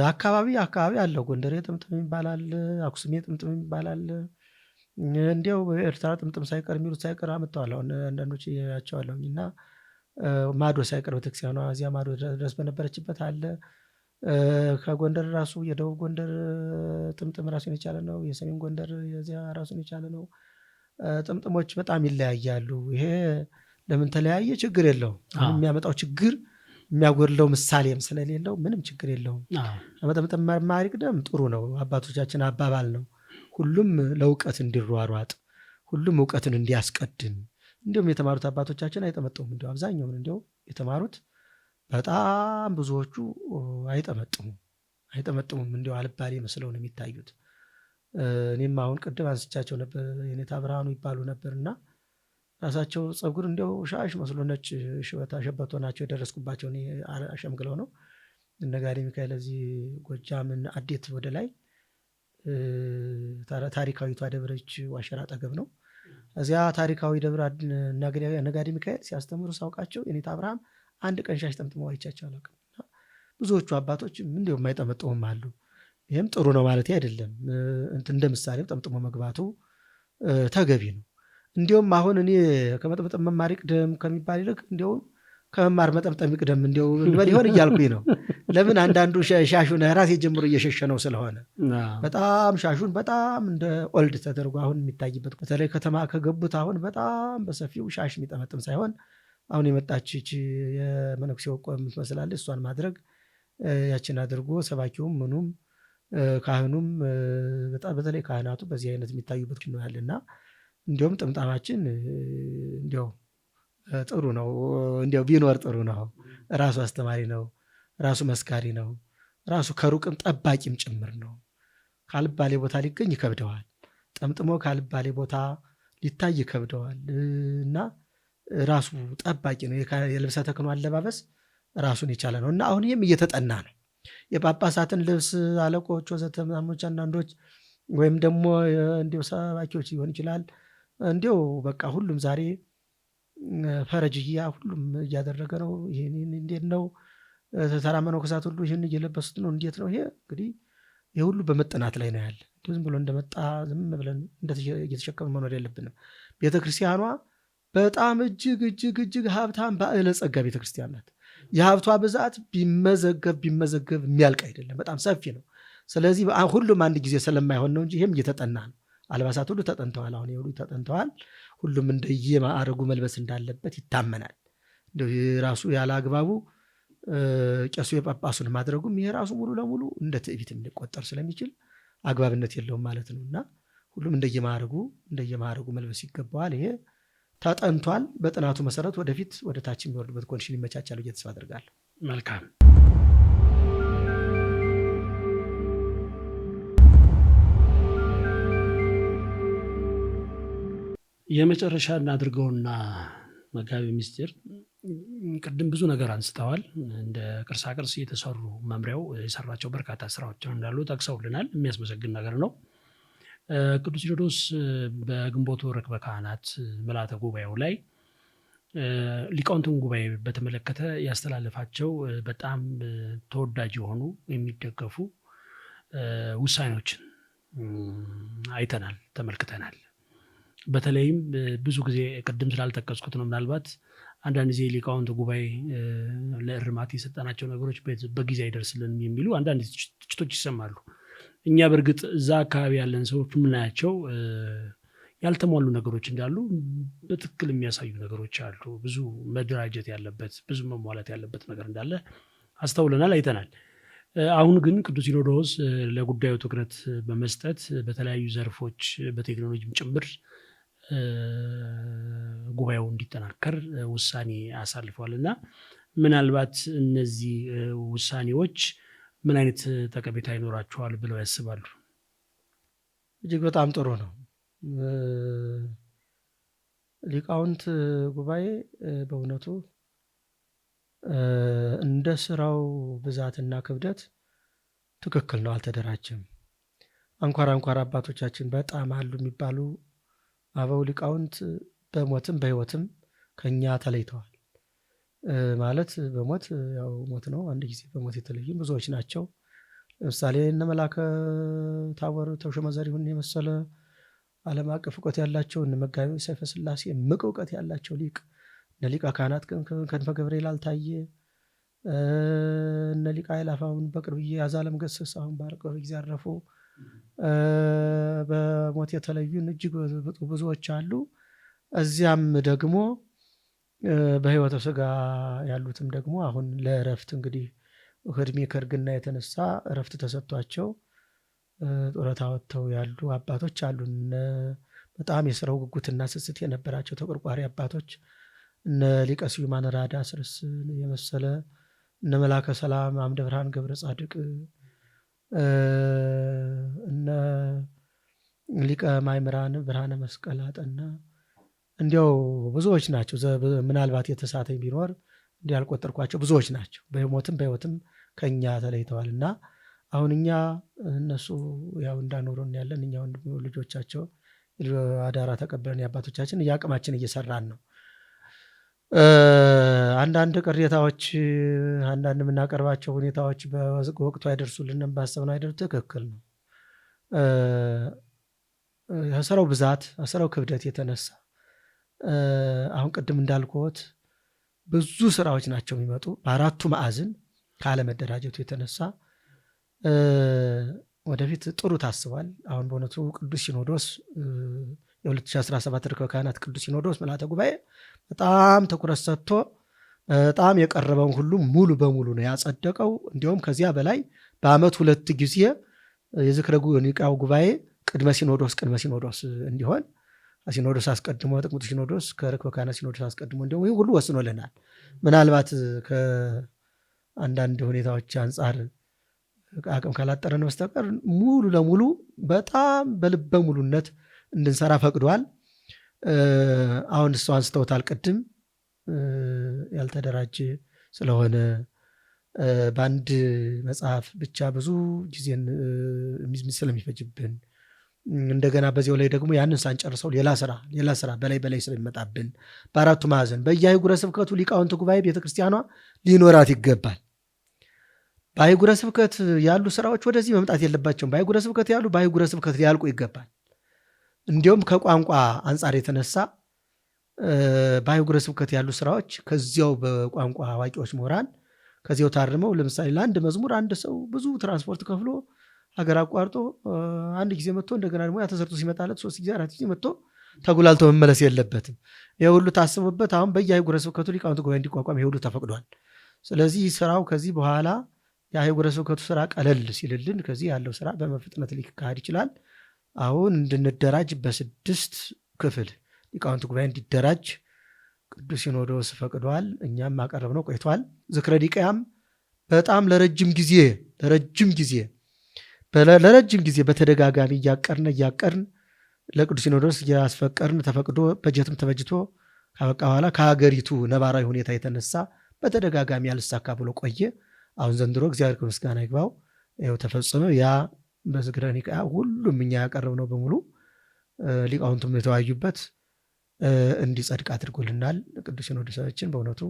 አካባቢ አለው። ጎንደሬ ጥምጥም ይባላል፣ አክሱሜ ጥምጥም ይባላል። እንዲያው ኤርትራ ጥምጥም ሳይቀር የሚሉት ሳይቀር አመጣዋል። አሁን አንዳንዶች ያቸዋለሁኝ እና ማዶ ሳይቀር ቤተክርስቲያኗ እዚያ ማዶ ድረስ በነበረችበት አለ። ከጎንደር ራሱ የደቡብ ጎንደር ጥምጥም ራሱን የቻለ ነው። የሰሜን ጎንደር የዚያ ራሱን የቻለ ነው። ጥምጥሞች በጣም ይለያያሉ። ይሄ ለምን ተለያየ? ችግር የለውም። የሚያመጣው ችግር የሚያጎድለው ምሳሌም ስለሌለው ምንም ችግር የለውም። መጠምጠም መማር ይቅደም ጥሩ ነው። አባቶቻችን አባባል ነው። ሁሉም ለእውቀት እንዲሯሯጥ፣ ሁሉም እውቀትን እንዲያስቀድም። እንዲሁም የተማሩት አባቶቻችን አይጠመጥሙም። እንዲሁ አብዛኛውን እንዲሁ የተማሩት በጣም ብዙዎቹ አይጠመጥሙም። እንዲሁ አልባሌ መስለው ነው የሚታዩት። እኔም አሁን ቅድም አንስቻቸው ነበር። የኔታ ብርሃኑ ይባሉ ነበር እና ራሳቸው ጸጉር እንዲያው ሻሽ መስሎ ነጭ ሸበቶ ናቸው የደረስኩባቸው። አሸምግለው ነው ነጋዴ ሚካኤል እዚህ ጎጃምን አዴት ወደ ላይ ታሪካዊቷ ደብረች ዋሸራ አጠገብ ነው። እዚያ ታሪካዊ ደብረ ነጋዴ ሚካኤል ሲያስተምሩ ሳውቃቸው የኔታ ብርሃን አንድ ቀን ሻሽ ጠምጥመው አይቻቸው አላውቅም። ብዙዎቹ አባቶች እንዲሁ የማይጠመጥሙም አሉ። ይህም ጥሩ ነው ማለት አይደለም። እንደ ምሳሌም ጠምጥሞ መግባቱ ተገቢ ነው። እንዲሁም አሁን እኔ ከመጠምጠም መማር ይቅደም ከሚባል ይልቅ እንዲሁም ከመማር መጠምጠም ይቅደም እንዲሁ ሊሆን እያልኩኝ ነው። ለምን አንዳንዱ ሻሹን ራሴ ጀምሮ እየሸሸ ነው ስለሆነ በጣም ሻሹን በጣም እንደ ኦልድ ተደርጎ አሁን የሚታይበት በተለይ ከተማ ከገቡት አሁን በጣም በሰፊው ሻሽ የሚጠመጥም ሳይሆን አሁን የመጣች የመነኩሴ ወቆ የምትመስላለች እሷን ማድረግ ያችን አድርጎ ሰባኪውም ምኑም ካህኑም በተለይ ካህናቱ በዚህ አይነት የሚታዩበት ነው ያለና እንዲሁም ጥምጣማችን እንዲያው ጥሩ ነው። እንዲያው ቢኖር ጥሩ ነው። ራሱ አስተማሪ ነው። ራሱ መስካሪ ነው። ራሱ ከሩቅም ጠባቂም ጭምር ነው። ካልባሌ ቦታ ሊገኝ ይከብደዋል። ጠምጥሞ ካልባሌ ቦታ ሊታይ ይከብደዋል እና ራሱ ጠባቂ ነው። የልብሰ ተክህኖ አለባበስ ራሱን የቻለ ነው እና አሁን ይህም እየተጠና ነው። የጳጳሳትን ልብስ አለቆች ወዘተ ምናምኖች አንዳንዶች ወይም ደግሞ እንዲሁ ሰባኪዎች ሊሆን ይችላል እንዲሁ በቃ ሁሉም ዛሬ ፈረጅያ ሁሉም እያደረገ ነው። ይህን እንዴት ነው? ተራ መነኮሳት ሁሉ ይህን እየለበሱት ነው። እንዴት ነው? ይሄ እንግዲህ ይህ ሁሉ በመጠናት ላይ ነው ያለ። ዝም ብሎ እንደመጣ ዝም ብለን እየተሸከምን መኖር የለብንም። ቤተክርስቲያኗ በጣም እጅግ ሀብታም ባለጸጋ ቤተክርስቲያን ናት። የሀብቷ ብዛት ቢመዘገብ የሚያልቅ አይደለም። በጣም ሰፊ ነው። ስለዚህ ሁሉም አንድ ጊዜ ስለማይሆን ነው እንጂ ይህም እየተጠና ነው። አልባሳት ሁሉ ተጠንተዋል። አሁን ሁሉ ተጠንተዋል። ሁሉም እንደየማዕረጉ መልበስ እንዳለበት ይታመናል። ራሱ ያለ አግባቡ ቄሱ የጳጳሱን ማድረጉም ይሄ ራሱ ሙሉ ለሙሉ እንደ ትዕቢት ሊቆጠር ስለሚችል አግባብነት የለውም ማለት ነው እና ሁሉም እንደየማዕረጉ መልበስ ይገባዋል። ይሄ ተጠንቷል። በጥናቱ መሰረት ወደፊት ወደ ታች የሚወርዱበት ኮንዲሽን ይመቻቻሉ ብዬ ተስፋ አደርጋለሁ። መልካም። የመጨረሻ እናድርገውና መጋቢ ምስጢር ቅድም ብዙ ነገር አንስተዋል። እንደ ቅርሳቅርስ የተሰሩ መምሪያው የሰራቸው በርካታ ስራዎች እንዳሉ ጠቅሰውልናል። የሚያስመሰግን ነገር ነው። ቅዱስ ሲኖዶስ በግንቦት ወር ርክበ ካህናት ምልዓተ ጉባኤው ላይ ሊቃውንቱን ጉባኤ በተመለከተ ያስተላለፋቸው በጣም ተወዳጅ የሆኑ የሚደገፉ ውሳኔዎችን አይተናል፣ ተመልክተናል። በተለይም ብዙ ጊዜ ቅድም ስላልጠቀስኩት ነው፣ ምናልባት አንዳንድ ጊዜ ሊቃውንት ጉባኤ ለእርማት የሰጠናቸው ነገሮች በጊዜ አይደርስልንም የሚሉ አንዳንድ ትችቶች ይሰማሉ። እኛ በእርግጥ እዛ አካባቢ ያለን ሰዎች የምናያቸው ያልተሟሉ ነገሮች እንዳሉ በትክክል የሚያሳዩ ነገሮች አሉ። ብዙ መደራጀት ያለበት፣ ብዙ መሟላት ያለበት ነገር እንዳለ አስተውለናል፣ አይተናል። አሁን ግን ቅዱስ ሲኖዶስ ለጉዳዩ ትኩረት በመስጠት በተለያዩ ዘርፎች በቴክኖሎጂም ጭምር ጉባኤው እንዲጠናከር ውሳኔ አሳልፏል እና ምናልባት እነዚህ ውሳኔዎች ምን አይነት ጠቀሜታ ይኖራቸዋል ብለው ያስባሉ? እጅግ በጣም ጥሩ ነው። ሊቃውንት ጉባኤ በእውነቱ እንደ ስራው ብዛትና ክብደት ትክክል ነው፣ አልተደራጀም። አንኳር አባቶቻችን በጣም አሉ የሚባሉ አበው ሊቃውንት በሞትም በሕይወትም ከኛ ተለይተዋል። ማለት በሞት ያው ሞት ነው፣ አንድ ጊዜ በሞት የተለዩም ብዙዎች ናቸው። ለምሳሌ እነ መላከ ታቦር ተሾመ ዘሪሁን የመሰለ ዓለም አቀፍ እውቀት ያላቸው፣ እነ መጋቢ ሰይፈ ሥላሴ እምቅ እውቀት ያላቸው ሊቅ፣ እነ ሊቀ ካህናት ክንፈ ገብርኤል አልታየ፣ እነ ሊቀ አእላፍ አሁን በቅርብ ጊዜ አዛለም ገሰሰ አሁን በቅርብ ጊዜ አረፉ። በሞት የተለዩን እጅግ ብዙዎች አሉ። እዚያም ደግሞ በሕይወተ ሥጋ ያሉትም ደግሞ አሁን ለእረፍት እንግዲህ ከእድሜ ከእርግና የተነሳ እረፍት ተሰጥቷቸው ጡረታ ወጥተው ያሉ አባቶች አሉ። በጣም የስራው ጉጉትና ስስት የነበራቸው ተቆርቋሪ አባቶች እነ ሊቀ ስዩማን ራዳ ስርስ የመሰለ እነ መላከ ሰላም አምደ ብርሃን ገብረ ጻድቅ እነ ሊቀ ማእምራን ብርሃነ መስቀል አጠና እንዲያው ብዙዎች ናቸው። ምናልባት የተሳተኝ ቢኖር እንዲህ ያልቆጠርኳቸው ብዙዎች ናቸው። በሞትም በሕይወትም ከኛ ተለይተዋል እና አሁን እኛ እነሱ ያው እንዳኖሩን ያለን እኛ ልጆቻቸው አዳራ ተቀበለን የአባቶቻችን እያቅማችን እየሰራን ነው። አንዳንድ ቅሬታዎች፣ አንዳንድ የምናቀርባቸው ሁኔታዎች በወቅቱ አይደርሱልንም፣ ባሰብነው አይደርሱ። ትክክል ነው። ከስራው ብዛት ከስራው ክብደት የተነሳ አሁን ቅድም እንዳልኩት ብዙ ስራዎች ናቸው የሚመጡ በአራቱ ማዕዘን ካለመደራጀቱ የተነሳ ወደፊት ጥሩ ታስቧል። አሁን በእውነቱ ቅዱስ ሲኖዶስ የ2017 ርክበ ካህናት ቅዱስ ሲኖዶስ ምልዓተ ጉባኤ በጣም ትኩረት ሰጥቶ በጣም የቀረበውን ሁሉ ሙሉ በሙሉ ነው ያጸደቀው። እንዲሁም ከዚያ በላይ በዓመት 2 ጊዜ የዝክረ ኒቃው ጉባኤ ቅድመ ሲኖዶስ እንዲሆን ሲኖዶስ አስቀድሞ ጥቅምቱ ሲኖዶስ ከርክበ ካህናት ሲኖዶስ አስቀድሞ እንዲሁም ይህ ሁሉ ወስኖልናል። ምናልባት ከአንዳንድ ሁኔታዎች አንጻር አቅም ካላጠረን በስተቀር ሙሉ ለሙሉ በጣም በልበ ሙሉነት እንድንሰራ ፈቅዷል። አሁን እሱ አንስተውታል ቅድም ያልተደራጀ ስለሆነ በአንድ መጽሐፍ ብቻ ብዙ ጊዜን ስለሚፈጅብን እንደገና በዚያው ላይ ደግሞ ያንን ሳንጨርሰው ሌላ ስራ በላይ ስለሚመጣብን በአራቱ ማዕዘን በየአህጉረ ስብከቱ ሊቃውንት ጉባኤ ቤተክርስቲያኗ ሊኖራት ይገባል። በአህጉረ ስብከት ያሉ ስራዎች ወደዚህ መምጣት የለባቸውም። በአህጉረ ስብከት ያሉ በአህጉረ ስብከት ሊያልቁ ይገባል። እንዲሁም ከቋንቋ አንጻር የተነሳ በአህጉረ ስብከት ያሉ ስራዎች ከዚያው በቋንቋ አዋቂዎች ምሁራን ከዚያው ታርመው ለምሳሌ ለአንድ መዝሙር አንድ ሰው ብዙ ትራንስፖርት ከፍሎ ሀገር አቋርጦ አንድ ጊዜ መጥቶ እንደገና ደግሞ ያተሰርቶ ሲመጣለት 3 ጊዜ 4 ጊዜ መጥቶ ተጉላልቶ መመለስ የለበትም። ይህ ሁሉ ታስቦበት አሁን በየአህጉረ ስብከቱ ሊቃውንት ጉባኤ እንዲቋቋም ይህ ሁሉ ተፈቅዷል። ስለዚህ ስራው ከዚህ በኋላ የአህጉረ ስብከቱ ስራ ቀለል ሲልልን ከዚህ ያለው ስራ በመፍጥነት ሊካሄድ ይችላል። አሁን እንድንደራጅ በ6 ክፍል ሊቃውንት ጉባኤ እንዲደራጅ ቅዱስ ሲኖዶስ ፈቅዷል። እኛም አቀረብነው ቆይቷል። ዝክረ ኒቃያም በጣም ለረጅም ጊዜ በተደጋጋሚ እያቀርን ለቅዱስ ሲኖዶስ እያስፈቀርን ተፈቅዶ በጀትም ተበጅቶ ካበቃ በኋላ ከሀገሪቱ ነባራዊ ሁኔታ የተነሳ በተደጋጋሚ ያልሳካ ብሎ ቆየ። አሁን ዘንድሮ እግዚአብሔር ከምስጋና ይግባው ይኸው ተፈጽሞ ያ በዝክረ ኒቃያ ሁሉም እኛ ያቀረብነው በሙሉ ሊቃውንቱም የተወያዩበት እንዲጸድቅ አድርጎልናል። ቅዱስ ሲኖዶሳችን በእውነቱ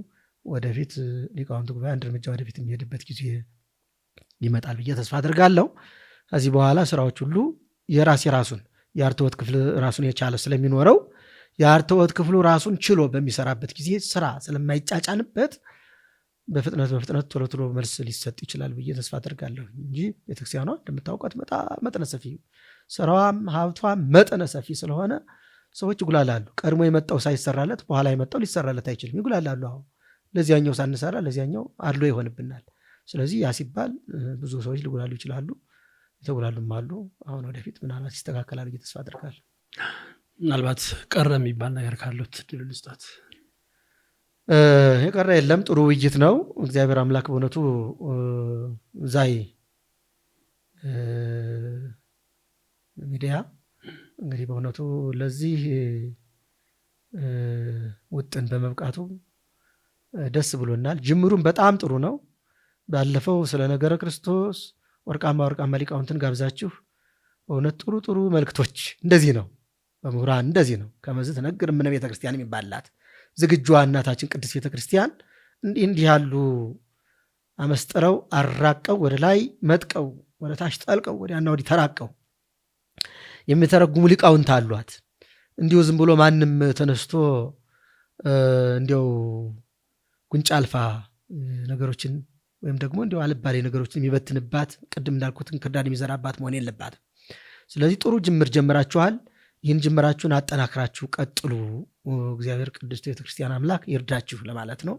ወደፊት ሊቃውንቱ ጉባኤ አንድ እርምጃ ወደፊት የሚሄድበት ጊዜ ይመጣል ብዬ ተስፋ አድርጋለሁ። ከዚህ በኋላ ስራዎች ሁሉ የራሱን የአርትዖት ክፍል ራሱን የቻለ ስለሚኖረው የአርትዖት ክፍሉ ራሱን ችሎ በሚሰራበት ጊዜ ስራ ስለማይጫጫንበት በፍጥነት ቶሎ መልስ ሊሰጥ ይችላል ብዬ ተስፋ አድርጋለሁ እንጂ ቤተክርስቲያኗ እንደምታውቋት መጠነ ሰፊ ስራዋም ሀብቷም መጠነ ሰፊ ስለሆነ ሰዎች ይጉላላሉ። ቀድሞ የመጣው ሳይሰራለት በኋላ የመጣው ሊሰራለት አይችልም፣ ይጉላላሉ። አሁን ለዚያኛው ሳንሰራ ለዚያኛው አድሎ ይሆንብናል። ስለዚህ ያ ሲባል ብዙ ሰዎች ሊጉላሉ ይችላሉ፣ የተጉላሉም አሉ። አሁን ወደፊት ምናልባት ይስተካከላል ብዬ ተስፋ አድርጋለሁ። ምናልባት ቀረ የሚባል ነገር ካሉት ድል ልስጣት። የቀረ የለም። ጥሩ ውይይት ነው። እግዚአብሔር አምላክ በእውነቱ ዛይ ሚዲያ እንግዲህ በእውነቱ ለዚህ ውጥን በመብቃቱ ደስ ብሎናል። ጅምሩም በጣም ጥሩ ነው። ባለፈው ስለ ነገረ ክርስቶስ ወርቃማ ሊቃውንትን ጋብዛችሁ በእውነት ጥሩ ጥሩ መልእክቶች እንደዚህ ነው በምሁራን እንደዚህ ነው ከመዝት ነገር ምን ቤተክርስቲያን የሚባላት ዝግጁዋ እናታችን ቅድስት ቤተክርስቲያን እንዲህ ያሉ አመስጥረው አራቀው ወደ ላይ መጥቀው ወደ ታች ጠልቀው ወዲያና ወዲህ ተራቀው የሚተረጉሙ ሊቃውንት አሏት። እንዲሁ ዝም ብሎ ማንም ተነስቶ እንዲያው ጉንጫ አልፋ ነገሮችን ወይም ደግሞ እንዲያው አልባሌ ነገሮችን የሚበትንባት ቅድም እንዳልኩትን ክርዳድ የሚዘራባት መሆን የለባትም። ስለዚህ ጥሩ ጅምር ጀምራችኋል። ይህን ጅምራችሁን አጠናክራችሁ ቀጥሉ። እግዚአብሔር ቅድስት ቤተክርስቲያን አምላክ ይርዳችሁ ለማለት ነው።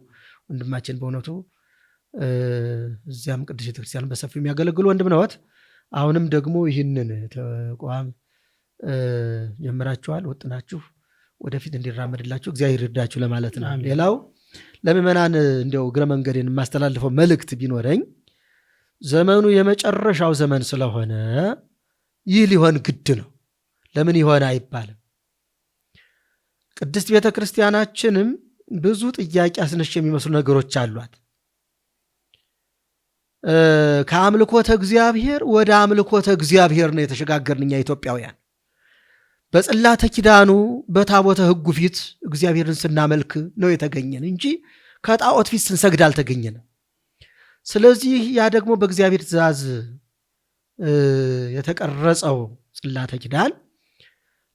ወንድማችን በእውነቱ እዚያም ቅድስት ቤተክርስቲያን በሰፊው የሚያገለግሉ ወንድም ነዎት። አሁንም ደግሞ ይህንን ተቋም ጀምራችኋል። ወጥናችሁ ወደፊት እንዲራመድላችሁ እግዚአብሔር ይርዳችሁ ለማለት ነው። ሌላው ለምእመናን እንዲያው እግረ መንገዴን የማስተላልፈው መልእክት ቢኖረኝ ዘመኑ የመጨረሻው ዘመን ስለሆነ ይህ ሊሆን ግድ ነው። ለምን ይሆን አይባልም። ቅድስት ቤተክርስቲያናችንም ብዙ ጥያቄ አስነሽ የሚመስሉ ነገሮች አሏት። ከአምልኮተ እግዚአብሔር ወደ አምልኮተ እግዚአብሔር ነው የተሸጋገርን እኛ ኢትዮጵያውያን። በጽላተ ኪዳኑ በታቦተ ሕጉ ፊት እግዚአብሔርን ስናመልክ ነው የተገኘን እንጂ ከጣዖት ፊት ስንሰግድ አልተገኘንም። ስለዚህ ያ ደግሞ በእግዚአብሔር ትእዛዝ የተቀረጸው ጽላተ ኪዳን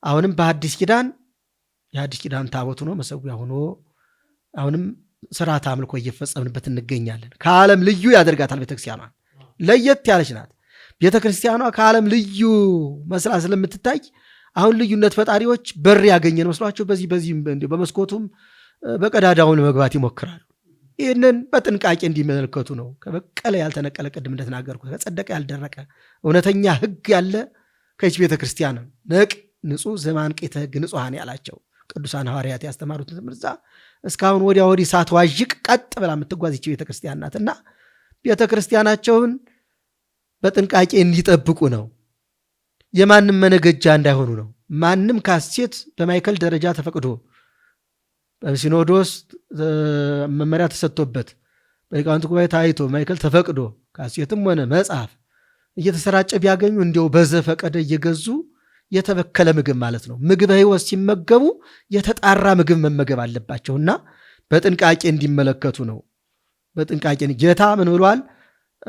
አሁንም በአዲስ ኪዳን የአዲስ ኪዳን ታቦት ሆኖ መሰዊያ ሆኖ አሁንም ስርዓተ አምልኮ እየፈጸምንበት እንገኛለን። ከዓለም ልዩ ያደርጋታል። ቤተክርስቲያኗ ለየት ያለች ናት። ቤተክርስቲያኗ ከዓለም ልዩ መስላ ስለምትታይ አሁን ልዩነት ፈጣሪዎች በር ያገኘን መስሏቸው በዚህ በመስኮቱም በቀዳዳውን መግባት ይሞክራሉ። ይህንን በጥንቃቄ እንዲመለከቱ ነው። ከበቀለ ያልተነቀለ ቅድም እንደተናገርኩ ከጸደቀ ያልደረቀ እውነተኛ ሕግ ያለ ከይች ቤተክርስቲያን ነው። ነቅ ንጹሕ ዘማንቄተ ሕግ ንጹሐን ያላቸው ቅዱሳን ሐዋርያት ያስተማሩትን ትምህርት እስካሁን ወዲያ ወዲህ ሳትዋዥቅ ቀጥ ብላ የምትጓዝ ይች ቤተክርስቲያን ናትና ቤተክርስቲያናቸውን በጥንቃቄ እንዲጠብቁ ነው። የማንም መነገጃ እንዳይሆኑ ነው። ማንም ካሴት በማይከል ደረጃ ተፈቅዶ በሲኖዶስ መመሪያ ተሰጥቶበት በሊቃውንት ጉባኤ ታይቶ ማይከል ተፈቅዶ ካሴትም ሆነ መጽሐፍ እየተሰራጨ ቢያገኙ እንዲያው በዘፈቀደ እየገዙ የተበከለ ምግብ ማለት ነው። ምግብ ሕይወት ሲመገቡ የተጣራ ምግብ መመገብ አለባቸውና በጥንቃቄ እንዲመለከቱ ነው። በጥንቃቄ ጌታ ምን ብሏል?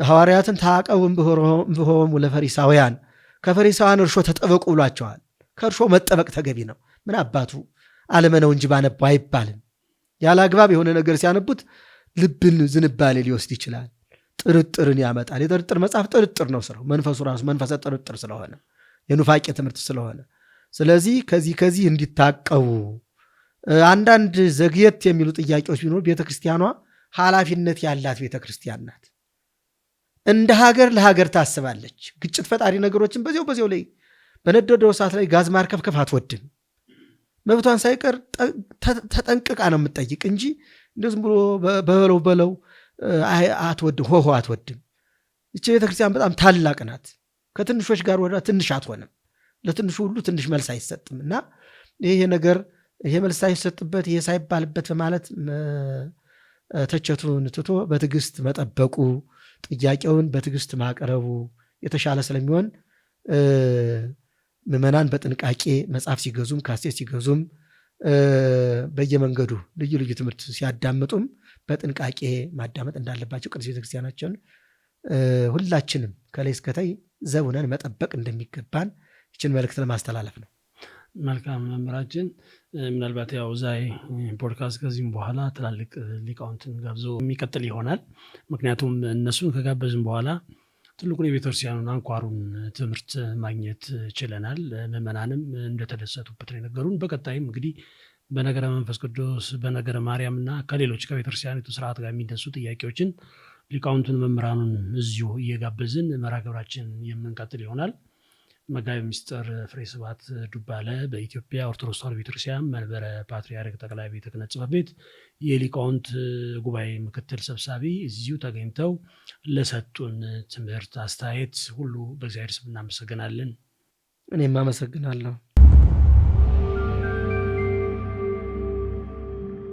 ሐዋርያትን ታቀቡ እምብሆሙ ለፈሪሳውያን፣ ከፈሪሳውያን እርሾ ተጠበቁ ብሏቸዋል። ከእርሾ መጠበቅ ተገቢ ነው። ምን አባቱ አለመነው እንጂ ባነባው አይባልም። ያለ አግባብ የሆነ ነገር ሲያነቡት ልብን ዝንባሌ ሊወስድ ይችላል። ጥርጥርን ያመጣል። የጥርጥር መጽሐፍ ጥርጥር ነው ስራው። መንፈሱ ራሱ መንፈሰ ጥርጥር ስለሆነ የኑፋቄ ትምህርት ስለሆነ ስለዚህ ከዚህ እንዲታቀቡ አንዳንድ ዘግየት የሚሉ ጥያቄዎች ቢኖሩ ቤተክርስቲያኗ ኃላፊነት ያላት ቤተክርስቲያን ናት። እንደ ሀገር ለሀገር ታስባለች። ግጭት ፈጣሪ ነገሮችን በዚያው ላይ በነደደው እሳት ላይ ጋዝ ማርከፍከፍ አትወድም። መብቷን ሳይቀር ተጠንቅቃ ነው የምትጠይቅ እንጂ እንደዚህም ብሎ በለው አትወድም፣ ሆሆ አትወድም። ይህች ቤተክርስቲያን በጣም ታላቅ ናት። ከትንሾች ጋር ወደ ትንሽ አትሆንም። ለትንሹ ሁሉ ትንሽ መልስ አይሰጥም እና ይሄ መልስ ሳይሰጥበት ይሄ ሳይባልበት በማለት ተቸቱን ትቶ በትዕግስት መጠበቁ ጥያቄውን በትዕግስት ማቅረቡ የተሻለ ስለሚሆን ምዕመናን በጥንቃቄ መጽሐፍ ሲገዙም ካሴት ሲገዙም በየመንገዱ ልዩ ልዩ ትምህርት ሲያዳምጡም በጥንቃቄ ማዳመጥ እንዳለባቸው ቅድስት ቤተክርስቲያናችን ሁላችንም ከላይ እስከታይ ዘቡነን መጠበቅ እንደሚገባን ይችን መልእክት ለማስተላለፍ ነው። መልካም መምህራችን፣ ምናልባት ያው ዛይ ፖድካስት ከዚህም በኋላ ትላልቅ ሊቃውንትን ጋብዞ የሚቀጥል ይሆናል። ምክንያቱም እነሱን ከጋበዝን በኋላ ትልቁን የቤተክርስቲያኑን አንኳሩን ትምህርት ማግኘት ችለናል። ምዕመናንም እንደተደሰቱበት ነው የነገሩን። በቀጣይም እንግዲህ በነገረ መንፈስ ቅዱስ በነገረ ማርያምና ከሌሎች ከቤተክርስቲያኒቱ ስርዓት ጋር የሚነሱ ጥያቄዎችን ሊቃውንቱን መምህራኑን እዚሁ እየጋበዝን መርሐ ግብራችን የምንቀጥል ይሆናል። መጋቤ ምስጢር ፍሬ ስብሐት ዱባለ በኢትዮጵያ ኦርቶዶክስ ተዋሕዶ ቤተክርስቲያን መንበረ ፓትርያርክ ጠቅላይ ቤተ ክህነት ጽሕፈት ቤት የሊቃውንት ጉባኤ ምክትል ሰብሳቢ እዚሁ ተገኝተው ለሰጡን ትምህርት አስተያየት ሁሉ በእግዚአብሔር ስም እናመሰግናለን። እኔም አመሰግናለሁ።